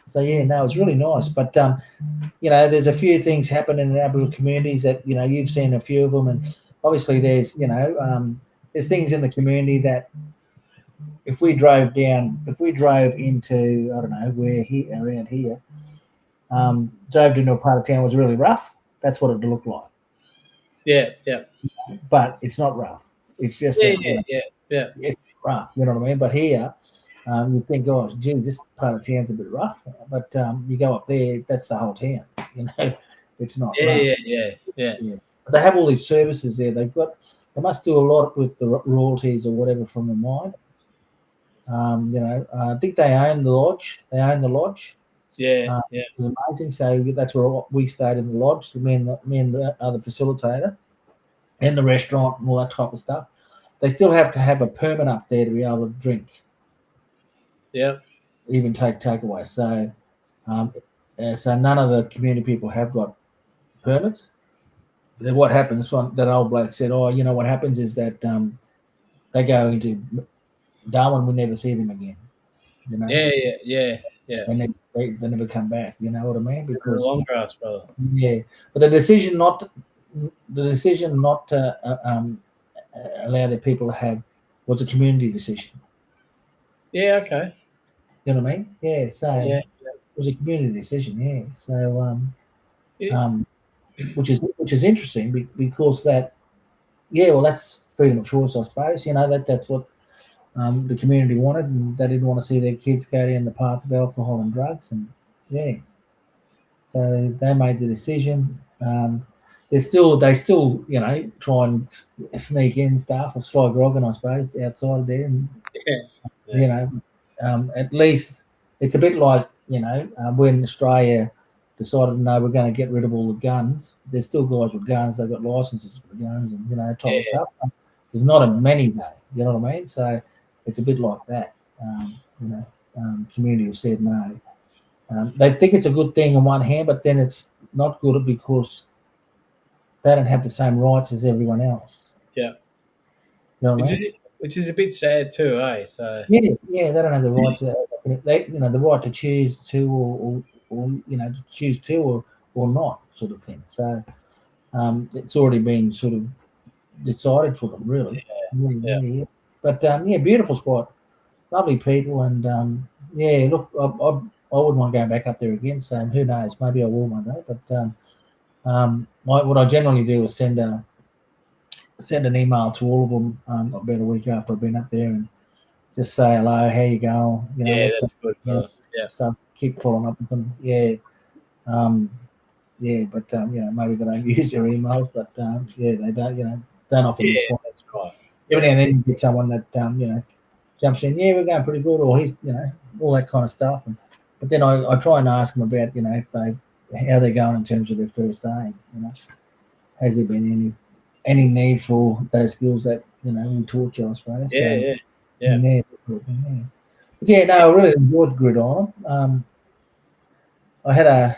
Speaker 2: So yeah, no, it's really nice. But there's a few things happen in Aboriginal communities that you've seen a few of them, and obviously there's things in the community that if we drove into I don't know where here around here, drove into a part of town was really rough. That's what it looked like,
Speaker 1: yeah, yeah,
Speaker 2: but it's not rough. It's just
Speaker 1: yeah,
Speaker 2: that
Speaker 1: yeah, yeah, yeah,
Speaker 2: it's rough. You know what I mean? But here, you think, oh, geez, this part of town's a bit rough, but you go up there, that's the whole town. You know, it's not
Speaker 1: yeah,
Speaker 2: rough.
Speaker 1: yeah, yeah, yeah,
Speaker 2: Yeah. But they have all these services there. They must do a lot with the royalties or whatever from the mine. I think they own the lodge. They own the lodge.
Speaker 1: yeah,
Speaker 2: Uh,
Speaker 1: yeah,
Speaker 2: it was amazing. So that's where we stayed in the lodge. Me and the other facilitator and the restaurant and all that type of stuff. They still have to have a permit up there to be able to drink,
Speaker 1: yeah,
Speaker 2: even take takeaway. Um, so none of the community people have got permits. Then what happens? That old bloke said, "Oh, what happens is that they go into Darwin. We never see them again. You know,
Speaker 1: yeah, yeah, yeah, yeah.
Speaker 2: they never come back. You know what I mean?
Speaker 1: In the
Speaker 2: Because
Speaker 1: long grass, brother.
Speaker 2: yeah, but the decision not to allow the people to have was a community decision.
Speaker 1: Yeah, okay.
Speaker 2: You know what I mean? Yeah. So
Speaker 1: Yeah,
Speaker 2: it was a community decision. Yeah. So
Speaker 1: yeah,
Speaker 2: um, which is interesting because well that's freedom of choice, I suppose. That's what the community wanted, and they didn't want to see their kids go down the path of alcohol and drugs, and yeah, so they made the decision. They still try and sneak in stuff or slide grog, I suppose, outside there, and
Speaker 1: yeah, yeah,
Speaker 2: you know, at least it's a bit like when Australia decided no, we're going to get rid of all the guns. There's still guys with guns; they've got licenses for the guns and type of
Speaker 1: yeah,
Speaker 2: stuff. There's not a many though. You know what I mean? So it's a bit like that. Community have said no. They think it's a good thing on one hand, but then it's not good because they don't have the same rights as everyone else.
Speaker 1: yeah.
Speaker 2: You know what
Speaker 1: Which
Speaker 2: I
Speaker 1: is
Speaker 2: mean?
Speaker 1: which is a bit sad too, eh? So
Speaker 2: Yeah, yeah, they don't have the rights. The right to choose to to choose to or not, sort of thing. So it's already been sort of decided for them, really. Yeah,
Speaker 1: yeah,
Speaker 2: yeah, yeah. But yeah, beautiful spot, lovely people, and yeah, look, I wouldn't want to go back up there again. So who knows? Maybe I will one day. But what I generally do is send an email to all of them about a week after I've been up there and just say hello, how you going?
Speaker 1: yeah.
Speaker 2: Let's
Speaker 1: That's good, brother. Yeah,
Speaker 2: start keep following up with them. Yeah, um, yeah, but maybe they don't use their emails, but yeah, they don't don't often
Speaker 1: yeah.
Speaker 2: respond.
Speaker 1: That's right.
Speaker 2: Every
Speaker 1: Yeah,
Speaker 2: now and then you get someone that jumps in. Yeah, we're going pretty good, or he's all that kind of stuff. But then I try and ask them about if they how they're going in terms of their first day. Has there been any need for those skills that we taught you, I suppose.
Speaker 1: yeah,
Speaker 2: So
Speaker 1: yeah, yeah.
Speaker 2: yeah, yeah. But yeah, no, I really enjoyed Gridiron. I had a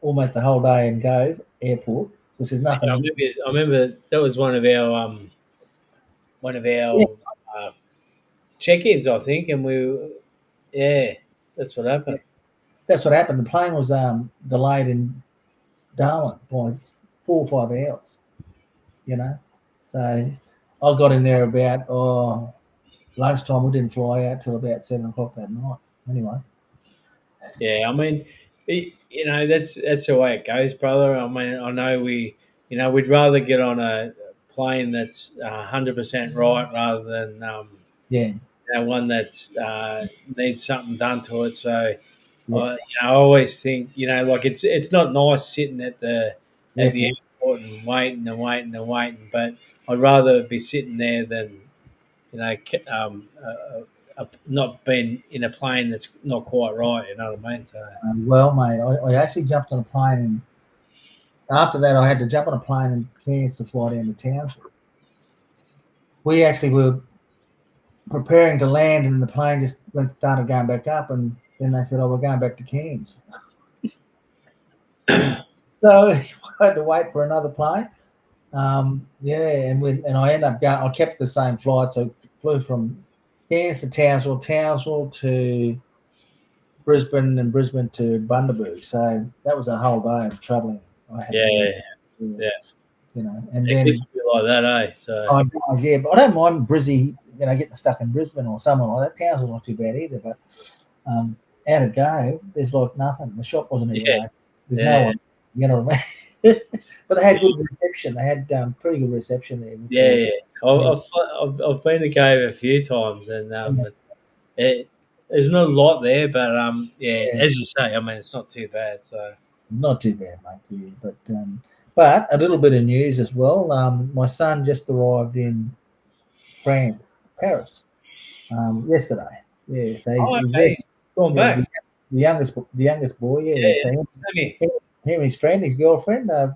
Speaker 2: almost a whole day in Gove Airport, which is
Speaker 1: Yeah,
Speaker 2: nothing.
Speaker 1: I remember that was one of
Speaker 2: Yeah,
Speaker 1: our check-ins, I think, and we Yeah, that's what
Speaker 2: Yeah,
Speaker 1: happened.
Speaker 2: that's what happened. The plane was delayed in Darwin by 4 or 5 hours. You know, so I got in there about lunchtime. We didn't fly out till about 7 o'clock that night. Anyway,
Speaker 1: Yeah, I mean, that's the way it goes, brother. I mean, I know we'd rather get on a plane that's 100% right rather than
Speaker 2: yeah,
Speaker 1: one that's needs something done to it. So
Speaker 2: yeah,
Speaker 1: I always think like it's not nice sitting at
Speaker 2: yeah,
Speaker 1: the
Speaker 2: yeah.
Speaker 1: airport and waiting and waiting and waiting, but I'd rather be sitting there than not being in a plane that's not quite right. You know what I mean? So
Speaker 2: Well, mate, I actually jumped on a plane, and after that, I had to jump on a plane and Cairns to fly down to Townsville. We actually were preparing to land, and the plane just started going back up, and then they said, "Oh, we're going back to Cairns." So I had to wait for another plane. Yeah, and I ended up going. I kept the same flight, so flew from Cairns to Townsville, Townsville to Brisbane, and Brisbane to Bundaberg. So that was a whole day of travelling I had to do.
Speaker 1: yeah,
Speaker 2: Yeah,
Speaker 1: yeah,
Speaker 2: and
Speaker 1: it gets
Speaker 2: then
Speaker 1: to be like that, eh? So
Speaker 2: oh, guys, yeah, but I don't mind Brizzy, getting stuck in Brisbane or somewhere like that. Townsville's not too bad either, but out of go, there's like nothing. The shop wasn't even
Speaker 1: yeah,
Speaker 2: open. There's no
Speaker 1: yeah,
Speaker 2: one. You know what I mean? But they had
Speaker 1: yeah,
Speaker 2: good reception. They had pretty good reception there with
Speaker 1: yeah.
Speaker 2: the.
Speaker 1: Yeah.
Speaker 2: Yeah,
Speaker 1: I've been to cave a few times, and there's not a lot there, but yeah,
Speaker 2: yeah,
Speaker 1: as you say, I mean, it's not too bad. So
Speaker 2: not too bad, mate. Yeah. But a little bit of news as well. My son just arrived in France, Paris, yesterday. Yeah, so
Speaker 1: oh,
Speaker 2: he's there.
Speaker 1: okay, he's gone
Speaker 2: Yeah,
Speaker 1: back.
Speaker 2: the youngest boy. Yeah,
Speaker 1: Yeah,
Speaker 2: so
Speaker 1: same here.
Speaker 2: him and his friend, his girlfriend, have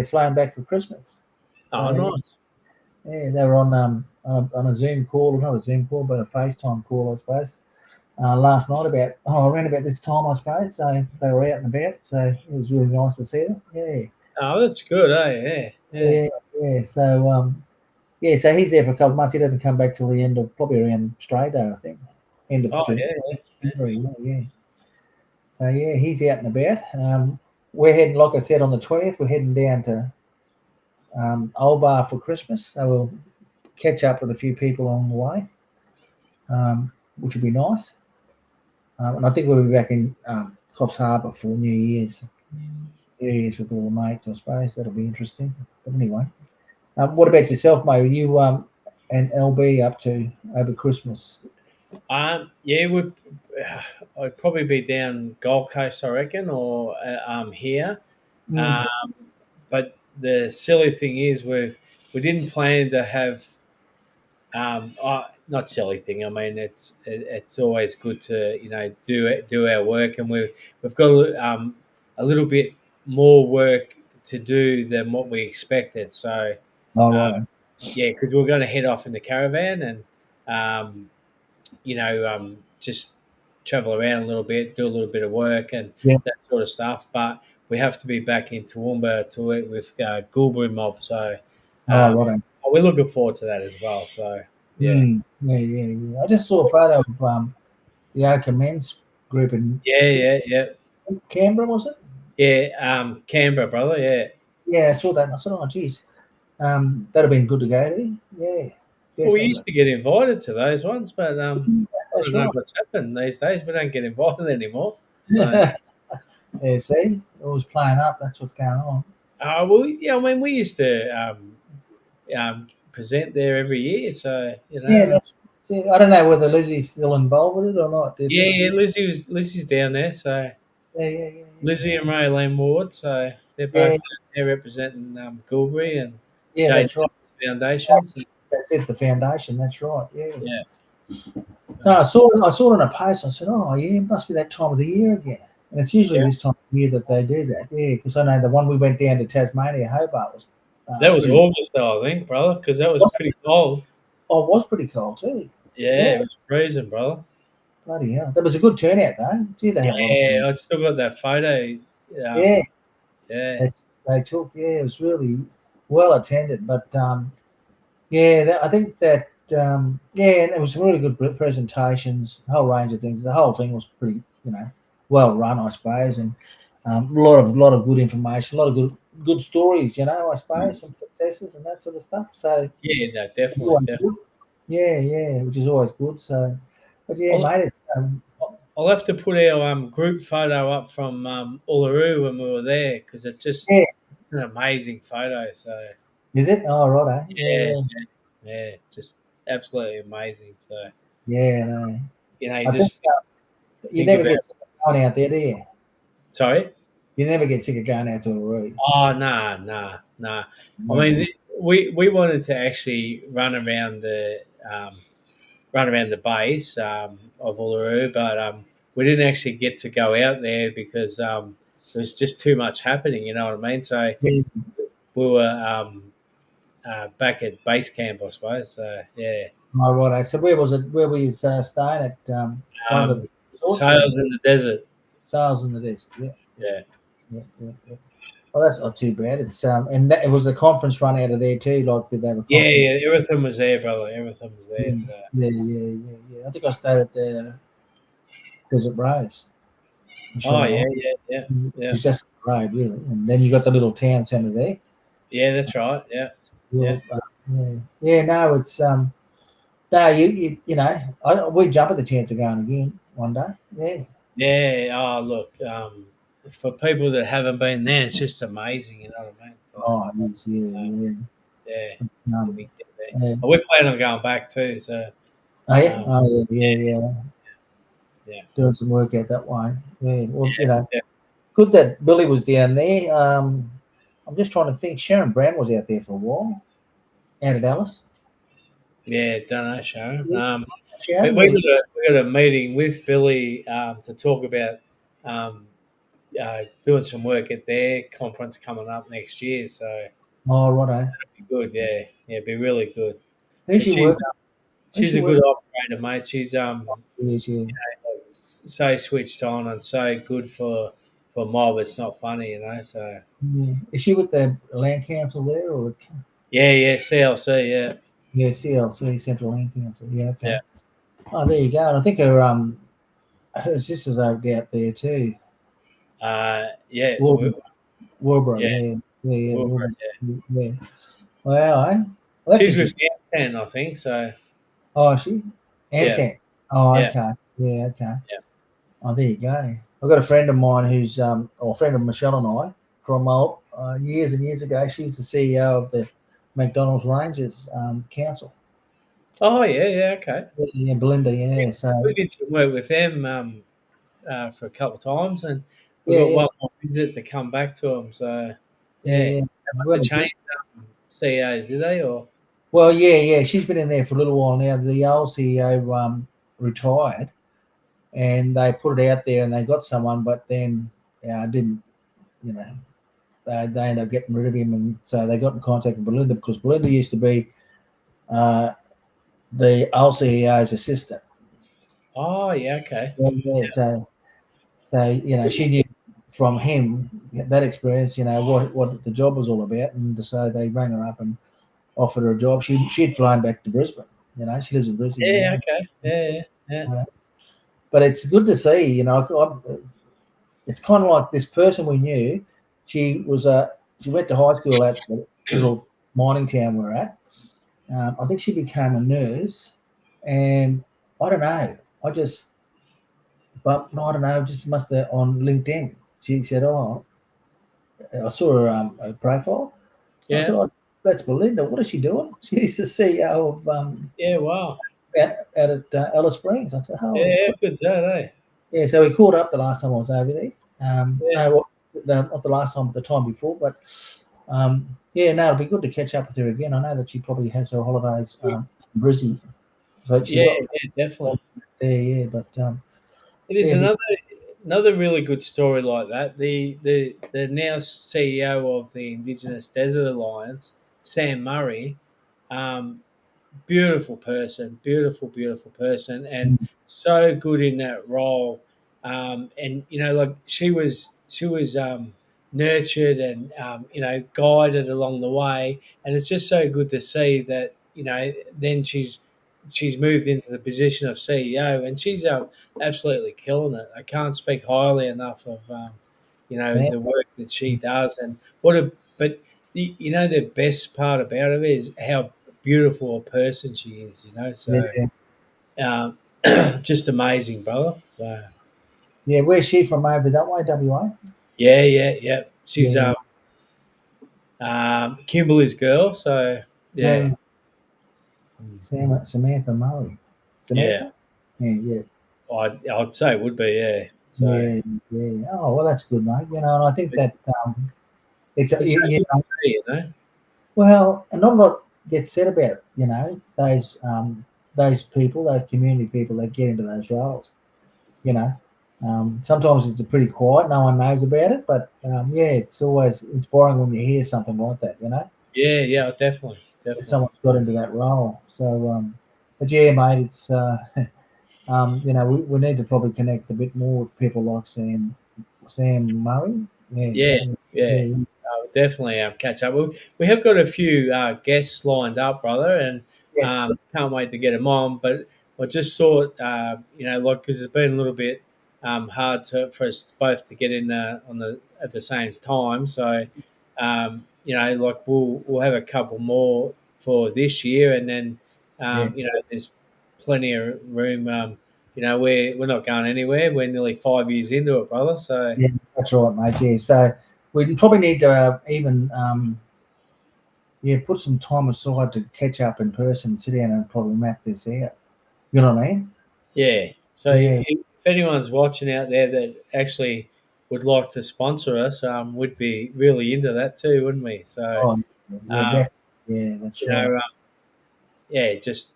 Speaker 2: flown back for Christmas.
Speaker 1: Oh,
Speaker 2: So
Speaker 1: nice.
Speaker 2: yeah, they were on a Zoom call, not a Zoom call, but a FaceTime call, I suppose. Last night around about this time, I suppose. So they were out and about. So it was really nice to see them. Yeah,
Speaker 1: Oh, that's good, eh? Yeah, yeah.
Speaker 2: yeah, yeah. So yeah, so he's there for a couple of months. He doesn't come back till the end of probably around Stray Day, I think. End of
Speaker 1: Oh, yeah, yeah.
Speaker 2: January. Yeah, yeah. So yeah, he's out and about. We're heading, like I said, on the 20th. We're heading down to Old Bar for Christmas. So we'll catch up with a few people along the way, which will be nice. And I think we'll be back in Coffs Harbour for New Year's. New Year's with all the mates, I suppose. That'll be interesting. But anyway, what about yourself, mate? Are you and LB up to over Christmas?
Speaker 1: Yeah, I'd probably be down Gold Coast, I reckon, or here.
Speaker 2: Mm.
Speaker 1: Um, but the silly thing is, we didn't plan to have. Not silly thing. I mean, it's always good to do our work, and we've got a little bit more work to do than what we expected. So
Speaker 2: All
Speaker 1: uh,
Speaker 2: right.
Speaker 1: yeah, because we're going to head off in the caravan and just travel around a little bit, do a little bit of work and
Speaker 2: Yeah.
Speaker 1: that sort of stuff. But we have to be back in Toowoomba to it with Goulburn Mob. So
Speaker 2: Oh,
Speaker 1: um,
Speaker 2: right.
Speaker 1: we're looking forward to that as well. So yeah,
Speaker 2: Yeah, yeah, yeah. I just saw a photo of the Oka men's group in
Speaker 1: yeah.
Speaker 2: Canberra, was it?
Speaker 1: Yeah, Canberra, brother. Yeah.
Speaker 2: Yeah, I saw that. And I said, oh, geez, that'd have been good to go to. Yeah,
Speaker 1: Well, we
Speaker 2: definitely.
Speaker 1: used to get invited to those ones, but I
Speaker 2: That's
Speaker 1: don't know
Speaker 2: right.
Speaker 1: what's happened these days. We don't get invited anymore. So,
Speaker 2: Yeah, see, always playing up. That's what's going on.
Speaker 1: well, yeah, I mean, we used to present there every year. So
Speaker 2: Yeah, see, I don't know whether Lizzie's still involved with it or not. Did
Speaker 1: yeah,
Speaker 2: Lizzie?
Speaker 1: yeah. Lizzie's down there. So
Speaker 2: Yeah, yeah, yeah,
Speaker 1: Lizzie and Raylene Ward. So they're
Speaker 2: yeah.
Speaker 1: both
Speaker 2: Yeah,
Speaker 1: there representing Goulbury and
Speaker 2: yeah,
Speaker 1: Jade
Speaker 2: that's right.
Speaker 1: Foundations. And,
Speaker 2: That's it. The foundation. That's right. Yeah.
Speaker 1: yeah.
Speaker 2: No,
Speaker 1: Uh,
Speaker 2: I saw it on a post. I said, "Oh, yeah, it must be that time of the year again." And it's usually
Speaker 1: yeah.
Speaker 2: this time of year that they do that. Yeah, because I know the one we went down to Tasmania, Hobart, was
Speaker 1: That was
Speaker 2: pretty.
Speaker 1: August, though, I think, brother, because that was pretty cold.
Speaker 2: Oh, it was pretty cold too.
Speaker 1: Yeah,
Speaker 2: Yeah,
Speaker 1: it was freezing, brother.
Speaker 2: bloody hell. That was a good turnout though. Gee, they had a lot of fun.
Speaker 1: Yeah, I still got that photo.
Speaker 2: Yeah,
Speaker 1: Yeah,
Speaker 2: they, they took. Yeah, it was really well attended. But yeah, I think that yeah, and it was really good presentations, a whole range of things. The whole thing was pretty, well run, I suppose, and a lot of good information, a lot of good stories. I suppose some successes and that sort of stuff. So
Speaker 1: Yeah, no, definitely,
Speaker 2: always
Speaker 1: definitely.
Speaker 2: good. Yeah, yeah, which is always good. So, but yeah,
Speaker 1: I'll,
Speaker 2: mate, it's
Speaker 1: I'll have to put our group photo up from Uluru when we were there because
Speaker 2: yeah.
Speaker 1: it's an amazing photo. So
Speaker 2: Is it? Oh, right. Eh? Yeah,
Speaker 1: yeah,
Speaker 2: yeah,
Speaker 1: yeah, just absolutely amazing. So
Speaker 2: yeah. No.
Speaker 1: you
Speaker 2: I think
Speaker 1: just
Speaker 2: you
Speaker 1: think
Speaker 2: never
Speaker 1: about.
Speaker 2: get sick of going out there, do you?
Speaker 1: Sorry.
Speaker 2: You never get sick of going out to a room.
Speaker 1: Oh, nah, nah, nah. I mean,
Speaker 2: Never.
Speaker 1: we wanted to actually um, run around the base of Uluru, but we didn't actually get to go out there because there was just too much happening. You know what I mean? So
Speaker 2: Yeah.
Speaker 1: we were back at base camp, I suppose. So yeah,
Speaker 2: Oh, right. So where was it? Where were you staying at? One of the
Speaker 1: um,
Speaker 2: resorts or
Speaker 1: sails in the desert.
Speaker 2: sales in the desk? Yeah, yeah,
Speaker 1: Yeah,
Speaker 2: yeah, yeah, yeah. Well, that's not too bad. It's and that, it was a conference run out of there too. Like, did they have a
Speaker 1: yeah,
Speaker 2: conference?
Speaker 1: yeah. Everything was there, brother. Everything was there.
Speaker 2: Yeah,
Speaker 1: So
Speaker 2: yeah, yeah, yeah, yeah. I think I stayed at the Desert Rose in
Speaker 1: oh yeah,
Speaker 2: Shillong,
Speaker 1: yeah, yeah,
Speaker 2: which
Speaker 1: yeah,
Speaker 2: is just the road really. And then you got the little town centre there.
Speaker 1: yeah. That's right. Yeah, yeah.
Speaker 2: Well, yeah, yeah. No, it's no, we jump at the chance of going again one day. Yeah.
Speaker 1: Yeah. Oh, look. For people that haven't been there, it's just amazing. You know what I mean? So,
Speaker 2: Oh, yes, yeah,
Speaker 1: uh,
Speaker 2: yeah.
Speaker 1: yeah, when we
Speaker 2: Um,
Speaker 1: get there,
Speaker 2: yeah.
Speaker 1: and we're planning on going back too. So,
Speaker 2: Oh, yeah,
Speaker 1: um,
Speaker 2: oh, yeah, yeah, yeah.
Speaker 1: yeah,
Speaker 2: Doing some work out that way. Yeah. Well,
Speaker 1: yeah,
Speaker 2: good that Billy was down there. I'm just trying to think. Sharon Brown was out there for a while, out at Alice.
Speaker 1: yeah. Don't know, Sharon.
Speaker 2: Yeah.
Speaker 1: We,
Speaker 2: Sharon,
Speaker 1: we
Speaker 2: yeah.
Speaker 1: got a we got a meeting with Billy to talk about um, doing some work at their conference coming up next year. So it'd
Speaker 2: Oh, righto.
Speaker 1: be good. Yeah, yeah, it'd be really good.
Speaker 2: Who's
Speaker 1: But
Speaker 2: she work? Who's
Speaker 1: she's
Speaker 2: she
Speaker 1: a good
Speaker 2: work?
Speaker 1: operator, mate. She's
Speaker 2: Yes, yeah.
Speaker 1: so switched on and so good for mob. It's not funny, So
Speaker 2: Yeah. Is she with the Land Council there, or
Speaker 1: yeah, yeah, CLC, yeah,
Speaker 2: yeah, CLC Central Land Council? Yeah,
Speaker 1: yeah,
Speaker 2: okay. Oh, there you go. And I think her sister's over out there too.
Speaker 1: yeah,
Speaker 2: Wilbur,
Speaker 1: yeah.
Speaker 2: yeah, yeah, yeah,
Speaker 1: Wilbur.
Speaker 2: Wilbur, yeah. Well, eh? Well, that's
Speaker 1: She's with
Speaker 2: interesting.
Speaker 1: Gamstan, I think. So
Speaker 2: Oh, is she?
Speaker 1: yeah,
Speaker 2: Amsat. Oh,
Speaker 1: yeah,
Speaker 2: okay. Yeah, okay.
Speaker 1: yeah.
Speaker 2: Oh, there you go. I've got a friend of mine who's, or a friend of Michelle and I from years and years ago. She's the CEO of the McDonald's Rangers Council.
Speaker 1: Oh yeah, yeah. Okay.
Speaker 2: Yeah, yeah, Belinda. Yeah.
Speaker 1: We
Speaker 2: So
Speaker 1: did some work with them for a couple of times, and we
Speaker 2: yeah,
Speaker 1: got
Speaker 2: yeah,
Speaker 1: one more visit to come back to them. So
Speaker 2: yeah,
Speaker 1: yeah,
Speaker 2: yeah.
Speaker 1: they must have
Speaker 2: Really good.
Speaker 1: changed CEOs, did they? Or
Speaker 2: Well, yeah, yeah. She's been in there for a little while now. The old CEO retired, and they put it out there, and they got someone, but then didn't. You know, they ended up getting rid of him, and so they got in contact with Belinda because Belinda used to be uh, the old CEO's assistant.
Speaker 1: oh yeah, okay,
Speaker 2: Yeah, yeah, so she knew from him that experience, what the job was all about, and so they rang her up and offered her a job. She'd flown back to Brisbane. She lives in Brisbane
Speaker 1: yeah,
Speaker 2: now.
Speaker 1: okay, yeah, yeah, yeah,
Speaker 2: But it's good to see. It's kind of like this person we knew. She went to high school at the little mining town we're at. I think she became a nurse, and I don't know. But no, I don't know. Just must have on LinkedIn. She said, "Oh, I saw her profile." I said,
Speaker 1: yeah,
Speaker 2: "Oh, that's Belinda. What is she doing?" She's the CEO of
Speaker 1: yeah. Wow,
Speaker 2: out at Alice Springs. I said,
Speaker 1: yeah,
Speaker 2: "Holy
Speaker 1: yeah,
Speaker 2: crap!"
Speaker 1: good that, eh?
Speaker 2: Yeah, so we caught up the last time I was over there.
Speaker 1: Yeah,
Speaker 2: No, not the last time, but the time before. But yeah, no, it'd be good to catch up with her again. I know that she probably has her holidays in Brizzy, so she
Speaker 1: yeah,
Speaker 2: got
Speaker 1: yeah, definitely.
Speaker 2: there. Yeah, but
Speaker 1: It is
Speaker 2: yeah,
Speaker 1: another really good story like that. The now CEO of the Indigenous Desert Alliance, Sam Murray, um, beautiful, beautiful person, and so good in that role. And like she was nurtured and guided along the way, and it's just so good to see that. Then she's she's moved into the position of CEO, and she's absolutely killing it. I can't speak highly enough of
Speaker 2: Yeah,
Speaker 1: the work that she does, and but the best part about it is how beautiful a person she is. So
Speaker 2: yeah,
Speaker 1: um, just amazing, brother. So
Speaker 2: yeah. Where's she from over that way, WA?
Speaker 1: yeah, yeah, yeah. She's
Speaker 2: Yeah,
Speaker 1: Kimberly's girl. So yeah,
Speaker 2: no, Samantha Murray.
Speaker 1: yeah.
Speaker 2: Samantha? Yeah, yeah.
Speaker 1: I'd say it would be, yeah. So
Speaker 2: Yeah, yeah. Oh, well, that's good, mate. And I think
Speaker 1: it's,
Speaker 2: that it's
Speaker 1: it's so good to see.
Speaker 2: well, and not a lot gets said about those people, those community people that get into those roles. You know, sometimes it's pretty quiet, no one knows about it, but yeah, it's always inspiring when you hear something like that.
Speaker 1: Yeah, yeah, definitely,
Speaker 2: If
Speaker 1: definitely.
Speaker 2: someone's got into that role. So, but yeah, mate, it's we need to probably connect a bit more with people like Sam Murray. Yeah,
Speaker 1: Yeah,
Speaker 2: yeah,
Speaker 1: yeah.
Speaker 2: yeah,
Speaker 1: Definitely catch up. We have got a few guests lined up, brother, and
Speaker 2: yeah,
Speaker 1: can't wait to get them on. But I just thought, like, because it's been a little bit hard for us both to get in on the at the same time. So, like we'll have a couple more for this year, and then
Speaker 2: yeah,
Speaker 1: there's plenty of room. We're not going anywhere. We're nearly 5 years into it, brother. So.
Speaker 2: yeah. That's right, mate. Yeah, so we probably need to even yeah, put some time aside to catch up in person, sit down and probably map this out. You know what I mean?
Speaker 1: Yeah. So
Speaker 2: Yeah.
Speaker 1: if anyone's watching out there that actually would like to sponsor us, we'd be really into that too, wouldn't we? So,
Speaker 2: Oh, yeah,
Speaker 1: um,
Speaker 2: definitely. Yeah, that's
Speaker 1: you
Speaker 2: right.
Speaker 1: know, yeah, just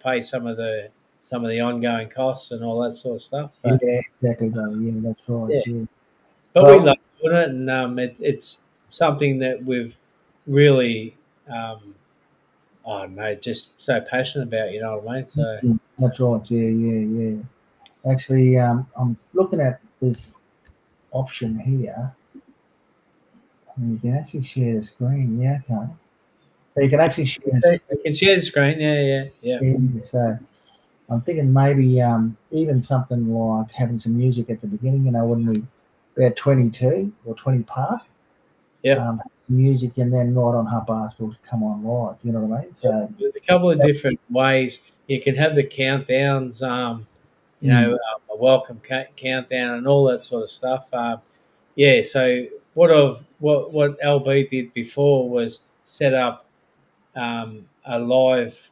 Speaker 1: pay some of the ongoing costs and all that sort of stuff.
Speaker 2: Yeah,
Speaker 1: But
Speaker 2: exactly, brother. Yeah, that's right.
Speaker 1: yeah,
Speaker 2: Yeah.
Speaker 1: but we love
Speaker 2: Well,
Speaker 1: doing it, and it's something that we've really, I don't know, just so passionate about. You know what I mean? So
Speaker 2: that's right. Yeah, yeah, yeah. Actually, I'm looking at this option here, and you can actually share the screen. Yeah, okay. So you can actually share the
Speaker 1: you can share the screen. Yeah, yeah, yeah,
Speaker 2: screen. So I'm thinking maybe even something like having some music at the beginning. When we're at 22 or 20 past,
Speaker 1: yep.
Speaker 2: music, and then right on half past will come on live. You know what I mean?
Speaker 1: Yep.
Speaker 2: So
Speaker 1: There's a couple of different ways you can have the countdowns.
Speaker 2: mm,
Speaker 1: A welcome countdown and all that sort of stuff. Yeah. So what LB did before was set up a live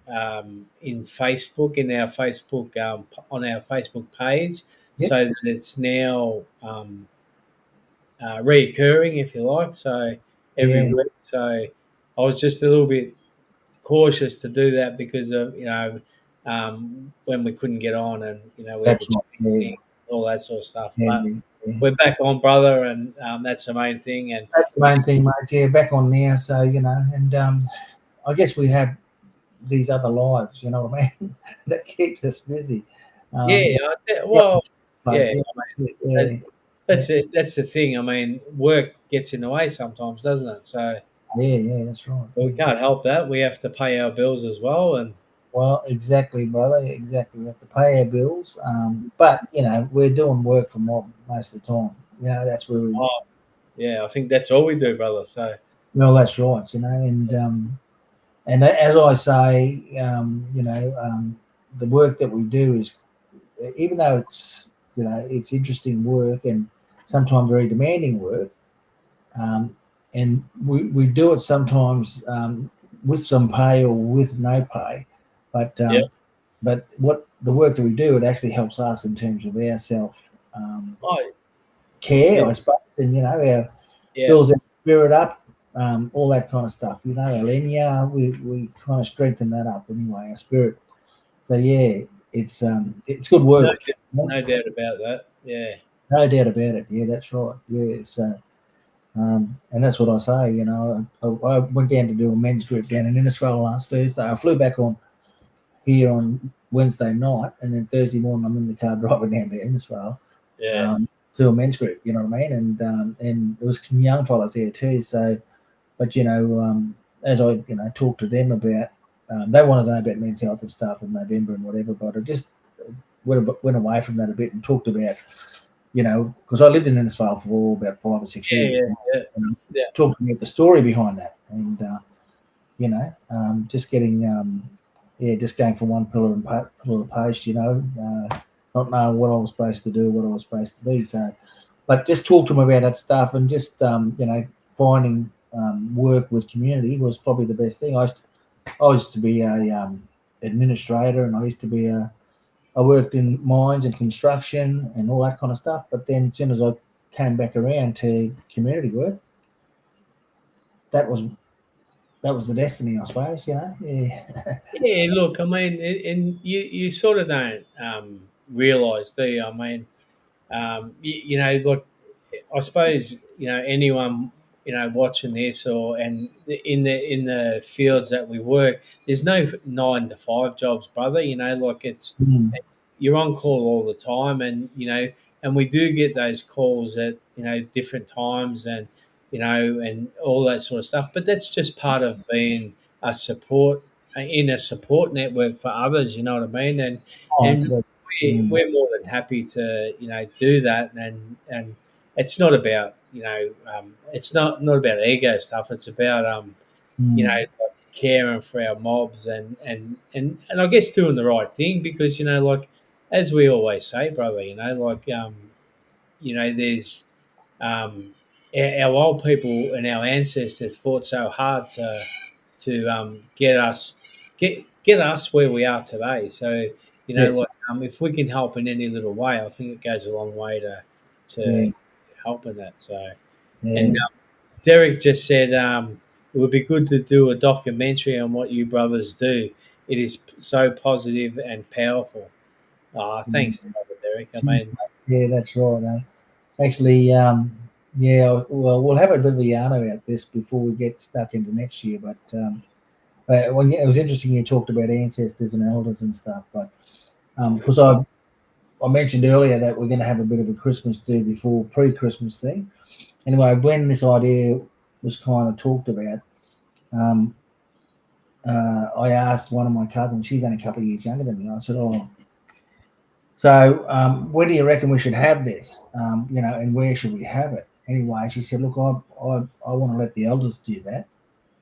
Speaker 1: in Facebook in our Facebook on our Facebook page,
Speaker 2: yeah,
Speaker 1: so that it's now reoccurring, if you like. So every
Speaker 2: yeah,
Speaker 1: week. So I was just a little bit cautious to do that because of when we couldn't get on and we had to
Speaker 2: that's right.
Speaker 1: change
Speaker 2: Yeah,
Speaker 1: things, all that sort of stuff.
Speaker 2: yeah,
Speaker 1: But
Speaker 2: yeah, yeah.
Speaker 1: we're back on, brother, and that's the main thing. And
Speaker 2: That's the main thing, mate. Yeah, back on now. So and I guess we have these other lives. You know what I mean? That keeps us busy.
Speaker 1: yeah,
Speaker 2: Yeah, yeah,
Speaker 1: well,
Speaker 2: place.
Speaker 1: yeah,
Speaker 2: Yeah,
Speaker 1: that,
Speaker 2: yeah, yeah,
Speaker 1: that's it. That's the thing. I mean, work gets in the way sometimes, doesn't it? So
Speaker 2: yeah, yeah. That's right.
Speaker 1: we
Speaker 2: Yeah.
Speaker 1: can't help that. We have to pay our bills as well, and
Speaker 2: Well, exactly, brother. Exactly. We have to pay our bills, but we're doing work for mob most of the time. That's where we.
Speaker 1: oh, yeah, I think that's all we do, brother. So
Speaker 2: Well, that's right. And as I say, the work that we do is, even though it's interesting work and sometimes very demanding work, and we do it sometimes with some pay or with no pay, but
Speaker 1: yeah,
Speaker 2: what the work that we do, it actually helps us in terms of our self um,
Speaker 1: oh,
Speaker 2: care,
Speaker 1: yeah,
Speaker 2: I suppose, and our
Speaker 1: yeah.
Speaker 2: builds our spirit up, all that kind of stuff. Our linear, we kind of strengthen that up anyway, our spirit. So yeah, it's good
Speaker 1: No,
Speaker 2: work.
Speaker 1: no doubt about that. Yeah,
Speaker 2: No doubt about it. Yeah, that's right. Yeah, so and that's what I say. I went down to do a men's group down in Innisfail last Thursday. I flew back on here on Wednesday night, and then Thursday morning I'm in the car driving down to Innisfail
Speaker 1: yeah.
Speaker 2: to a men's group. You know what I mean? And there was some young fellas there too. So, but as I talked to them about They wanted to know about men's health and stuff in November and whatever, but I just went away from that a bit and talked about, because I lived in Innisfail for about 5 or 6 years,
Speaker 1: Yeah,
Speaker 2: and
Speaker 1: yeah, yeah,
Speaker 2: talking about the story behind that, and just getting, just going from one pillar of post, not knowing what I was supposed to do, what I was supposed to be. So, but just talk to them about that stuff, and just finding work with community was probably the best thing. I used to be a administrator, and I worked in mines and construction and all that kind of stuff. But then as soon as I came back around to community work, that was that was the destiny, I suppose. Yeah.
Speaker 1: yeah. Look, I mean, and you sort of don't realise, do you? I mean, look, I suppose anyone watching this or and in the fields that we work, there's no 9 to 5 jobs, brother. Like
Speaker 2: Mm.
Speaker 1: it's you're on call all the time, and and we do get those calls at different times, and all that sort of stuff. But that's just part of being a support in a support network for others. You know what I mean?
Speaker 2: Oh,
Speaker 1: And
Speaker 2: absolutely.
Speaker 1: we,
Speaker 2: Mm.
Speaker 1: we're more than happy to do that, and it's not about it's not about ego stuff. It's about
Speaker 2: Mm.
Speaker 1: like caring for our mobs, and I guess doing the right thing, because like as we always say, brother, like there's our old people and our ancestors fought so hard to get us where we are today. So
Speaker 2: Yeah.
Speaker 1: like if we can help in any little way, I think it goes a long way to
Speaker 2: Yeah.
Speaker 1: helping that. So, and
Speaker 2: Yeah.
Speaker 1: Derek just said it would be good to do a documentary on what you brothers do. It is so positive and powerful. Thanks,
Speaker 2: Mm.
Speaker 1: brother Derek. I mean,
Speaker 2: Yeah, that's right. Actually, yeah. Well, we'll have a bit of a yarn about this before we get stuck into next year. But when it was interesting, you talked about ancestors and elders and stuff. But because I mentioned earlier that we're going to have a bit of a Christmas do before pre-Christmas thing. Anyway, when this idea was kind of talked about, um, I asked one of my cousins. She's only a couple of years younger than me. I said, "Oh, so when do you reckon we should have this? And where should we have it?" Anyway, she said, "Look, I want to let the elders do that,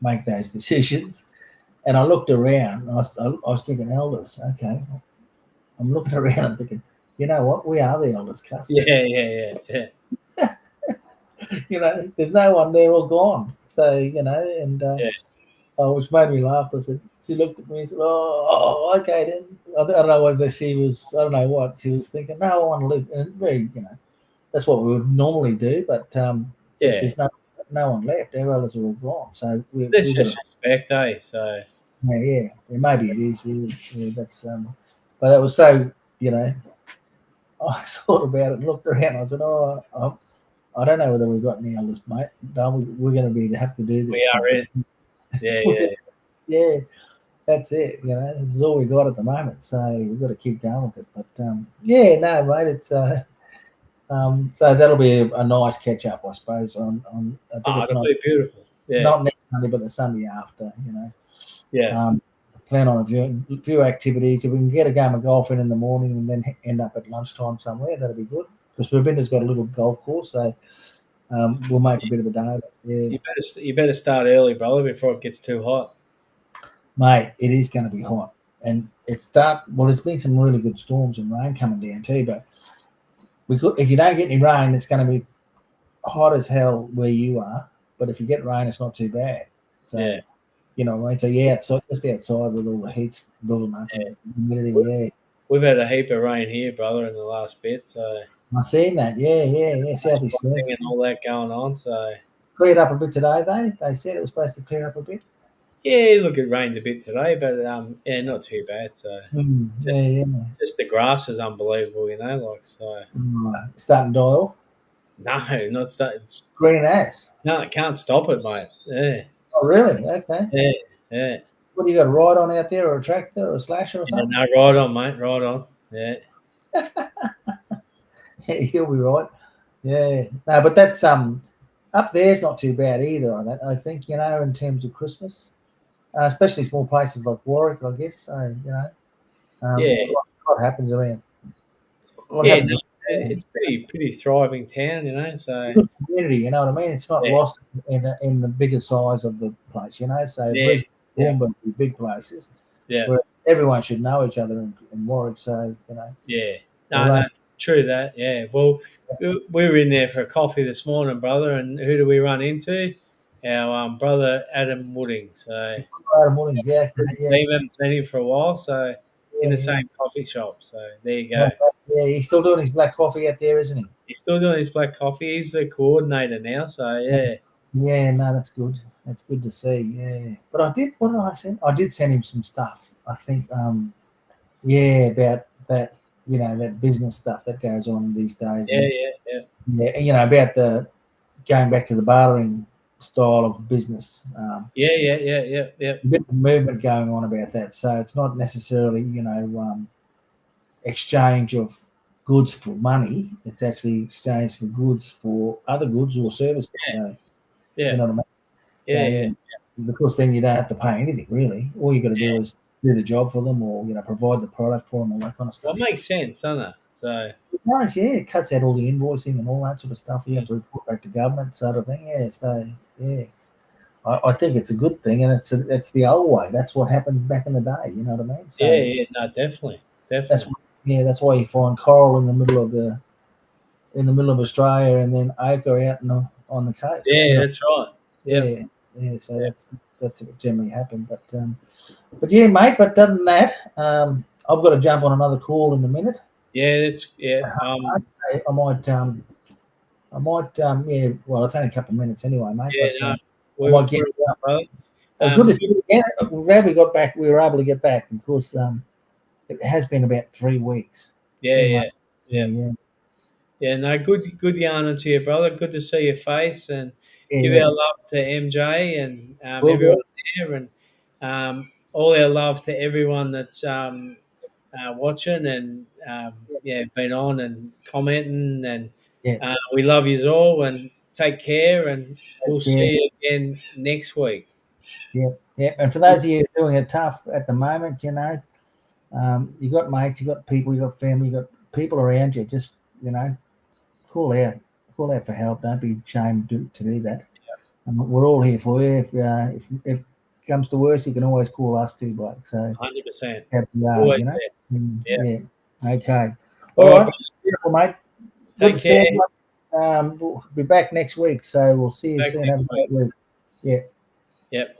Speaker 2: make those decisions." And I looked around. I was thinking, elders, okay. I'm looking around and thinking, you know what? We are the elders, cuss.
Speaker 1: yeah, yeah, yeah,
Speaker 2: There's no one there or gone. So, and
Speaker 1: yeah,
Speaker 2: which made me laugh. I said, she looked at me and said, oh, okay then. I don't know whether I don't know what she was thinking. No, I want to live. And very, that's what we would normally do. But
Speaker 1: yeah.
Speaker 2: there's no one left. Our elders are all gone. So
Speaker 1: That's
Speaker 2: we've got to,
Speaker 1: just respect, eh? So
Speaker 2: yeah, maybe it is. Yeah, that's, but it was so, you know, I thought about it and looked around. I said, oh, I don't know whether we've got any elders, mate. We're going to have to do this
Speaker 1: we
Speaker 2: stuff.
Speaker 1: are in. Yeah, yeah,
Speaker 2: Yeah, that's it. This is all we got at the moment, so we've got to keep going with it. But yeah, no, mate, it's so that'll be a nice catch up, I suppose. On I think it's
Speaker 1: it'll be beautiful. Yeah,
Speaker 2: not next Sunday, but the Sunday after.
Speaker 1: yeah,
Speaker 2: Um, plan on a few activities. If we can get a game of golf in the morning and then end up at lunchtime somewhere, that'll be good. Because Verbinda's got a little golf course, so we'll make a bit of a day of it. Yeah,
Speaker 1: you better start early, brother, before it gets too hot.
Speaker 2: mate, it is going to be hot, and well, there's been some really good storms and rain coming down too. But if you don't get any rain, it's going to be hot as hell where you are. But if you get rain, it's not too bad.
Speaker 1: Yeah,
Speaker 2: So what I mean. So yeah, so just outside with all the heats building up
Speaker 1: yeah.
Speaker 2: and humidity.
Speaker 1: We-
Speaker 2: Yeah,
Speaker 1: We've had a heap of rain here, brother, in the last bit. So
Speaker 2: I've seen that. Yeah, yeah, yeah. Southeast
Speaker 1: flooding and
Speaker 2: Queensland
Speaker 1: all that going on. So
Speaker 2: cleared up a bit today. They said it was supposed to clear up a bit.
Speaker 1: yeah, look, it rained a bit today, but yeah, not too bad. So
Speaker 2: Yeah,
Speaker 1: just
Speaker 2: yeah.
Speaker 1: just the grass is unbelievable, like so.
Speaker 2: Starting to die off.
Speaker 1: No, not start.
Speaker 2: Green ass.
Speaker 1: No, I can't stop it, mate. Yeah,
Speaker 2: Oh, really? Okay.
Speaker 1: yeah, yeah.
Speaker 2: What do you got a ride on out there, or a tractor, or a slasher, or
Speaker 1: Yeah,
Speaker 2: something?
Speaker 1: no, right on, mate. Right on. Yeah,
Speaker 2: Yeah, he'll be right. Yeah. No, but that's up there's not too bad either. I think in terms of Christmas. especially small places like Warwick, I guess. So
Speaker 1: Yeah,
Speaker 2: what happens around? What
Speaker 1: yeah.
Speaker 2: happens
Speaker 1: No,
Speaker 2: around
Speaker 1: it's pretty thriving town, So
Speaker 2: good community, you know what I mean? It's not
Speaker 1: yeah,
Speaker 2: lost in the bigger size of the place, So
Speaker 1: yeah,
Speaker 2: Brisbane,
Speaker 1: yeah,
Speaker 2: Woomba would be big places
Speaker 1: yeah,
Speaker 2: where everyone should know each other in Warwick. So
Speaker 1: yeah. No,
Speaker 2: although
Speaker 1: no, true that. Yeah. Well, we were in there for a coffee this morning, brother, and who do we run into? Our brother Adam Wooding. So
Speaker 2: mornings, yeah,
Speaker 1: haven't seen him for a while. So in
Speaker 2: yeah,
Speaker 1: the
Speaker 2: yeah.
Speaker 1: same coffee shop. So there you
Speaker 2: No,
Speaker 1: go.
Speaker 2: yeah, he's still doing his black coffee out there, isn't he?
Speaker 1: He's still doing his black coffee. He's the coordinator now. So yeah,
Speaker 2: Yeah, no, that's good. That's good to see. Yeah, but I did. What did I send? I did send him some stuff. I think, yeah, about that. That business stuff that goes on these days,
Speaker 1: yeah,
Speaker 2: and
Speaker 1: yeah, yeah,
Speaker 2: yeah, about the going back to the bartering style of business.
Speaker 1: yeah, yeah, yeah, yeah, yeah,
Speaker 2: A bit of movement going on about that. So it's not necessarily, exchange of goods for money. It's actually exchange for goods for other goods or services. You
Speaker 1: yeah,
Speaker 2: know what I mean? So
Speaker 1: yeah, yeah.
Speaker 2: because then you don't have to pay anything really. All you got to do is do the job for them, or provide the product for them, all that kind of
Speaker 1: Well,
Speaker 2: stuff.
Speaker 1: it makes sense, doesn't it? So
Speaker 2: It's nice, yeah. It cuts out all the invoicing and all that sort of stuff. You have
Speaker 1: mm,
Speaker 2: to report back to government, sort of thing. Yeah, so yeah. I think it's a good thing, and it's the old way. That's what happened back in the day. You know what I mean?
Speaker 1: yeah,
Speaker 2: So
Speaker 1: yeah. No, definitely,
Speaker 2: that's
Speaker 1: definitely.
Speaker 2: that's why you find coral in the middle of Australia, and then ochre out on the coast.
Speaker 1: Yeah, that's right. Yep.
Speaker 2: Yeah, yeah. So that's what generally happened. But yeah, mate. But other than that, I've got to jump on another call in a minute.
Speaker 1: Yeah, that's yeah.
Speaker 2: I might, yeah. Well, it's only a couple of minutes anyway, mate.
Speaker 1: Yeah,
Speaker 2: But
Speaker 1: no,
Speaker 2: I might get.
Speaker 1: we're brother.
Speaker 2: It was good to see
Speaker 1: Good.
Speaker 2: you again. I'm glad we got back. We were able to get back because it has been about 3 weeks.
Speaker 1: Yeah,
Speaker 2: Anyway,
Speaker 1: yeah,
Speaker 2: yeah,
Speaker 1: yeah,
Speaker 2: yeah,
Speaker 1: yeah. No, good yarning to you, brother. Good to see your face and give
Speaker 2: yeah.
Speaker 1: our love to MJ and
Speaker 2: Will
Speaker 1: everyone
Speaker 2: do.
Speaker 1: there, and all our love to everyone that's watching and yeah, been on and commenting, and
Speaker 2: Yeah,
Speaker 1: we love you all and take care, and we'll see
Speaker 2: yeah,
Speaker 1: you again next week.
Speaker 2: yeah, yeah. And for those of you doing it tough at the moment, you got mates, you got people, you got family, you got people around you. Just call out, call out for help. Don't be ashamed to do that. We're all here for you. If it comes to worse, you can always call us too, Blake. So
Speaker 1: 100%.
Speaker 2: happy we are,
Speaker 1: Always there. Yeah.
Speaker 2: Yeah. Okay.
Speaker 1: All
Speaker 2: All
Speaker 1: right,
Speaker 2: right.
Speaker 1: brother.
Speaker 2: Beautiful, mate. Good
Speaker 1: Take
Speaker 2: to
Speaker 1: care.
Speaker 2: see you. We'll be back next week, so we'll see you
Speaker 1: Back
Speaker 2: soon. Have
Speaker 1: next
Speaker 2: a
Speaker 1: week.
Speaker 2: great week. Yeah.
Speaker 1: Yep.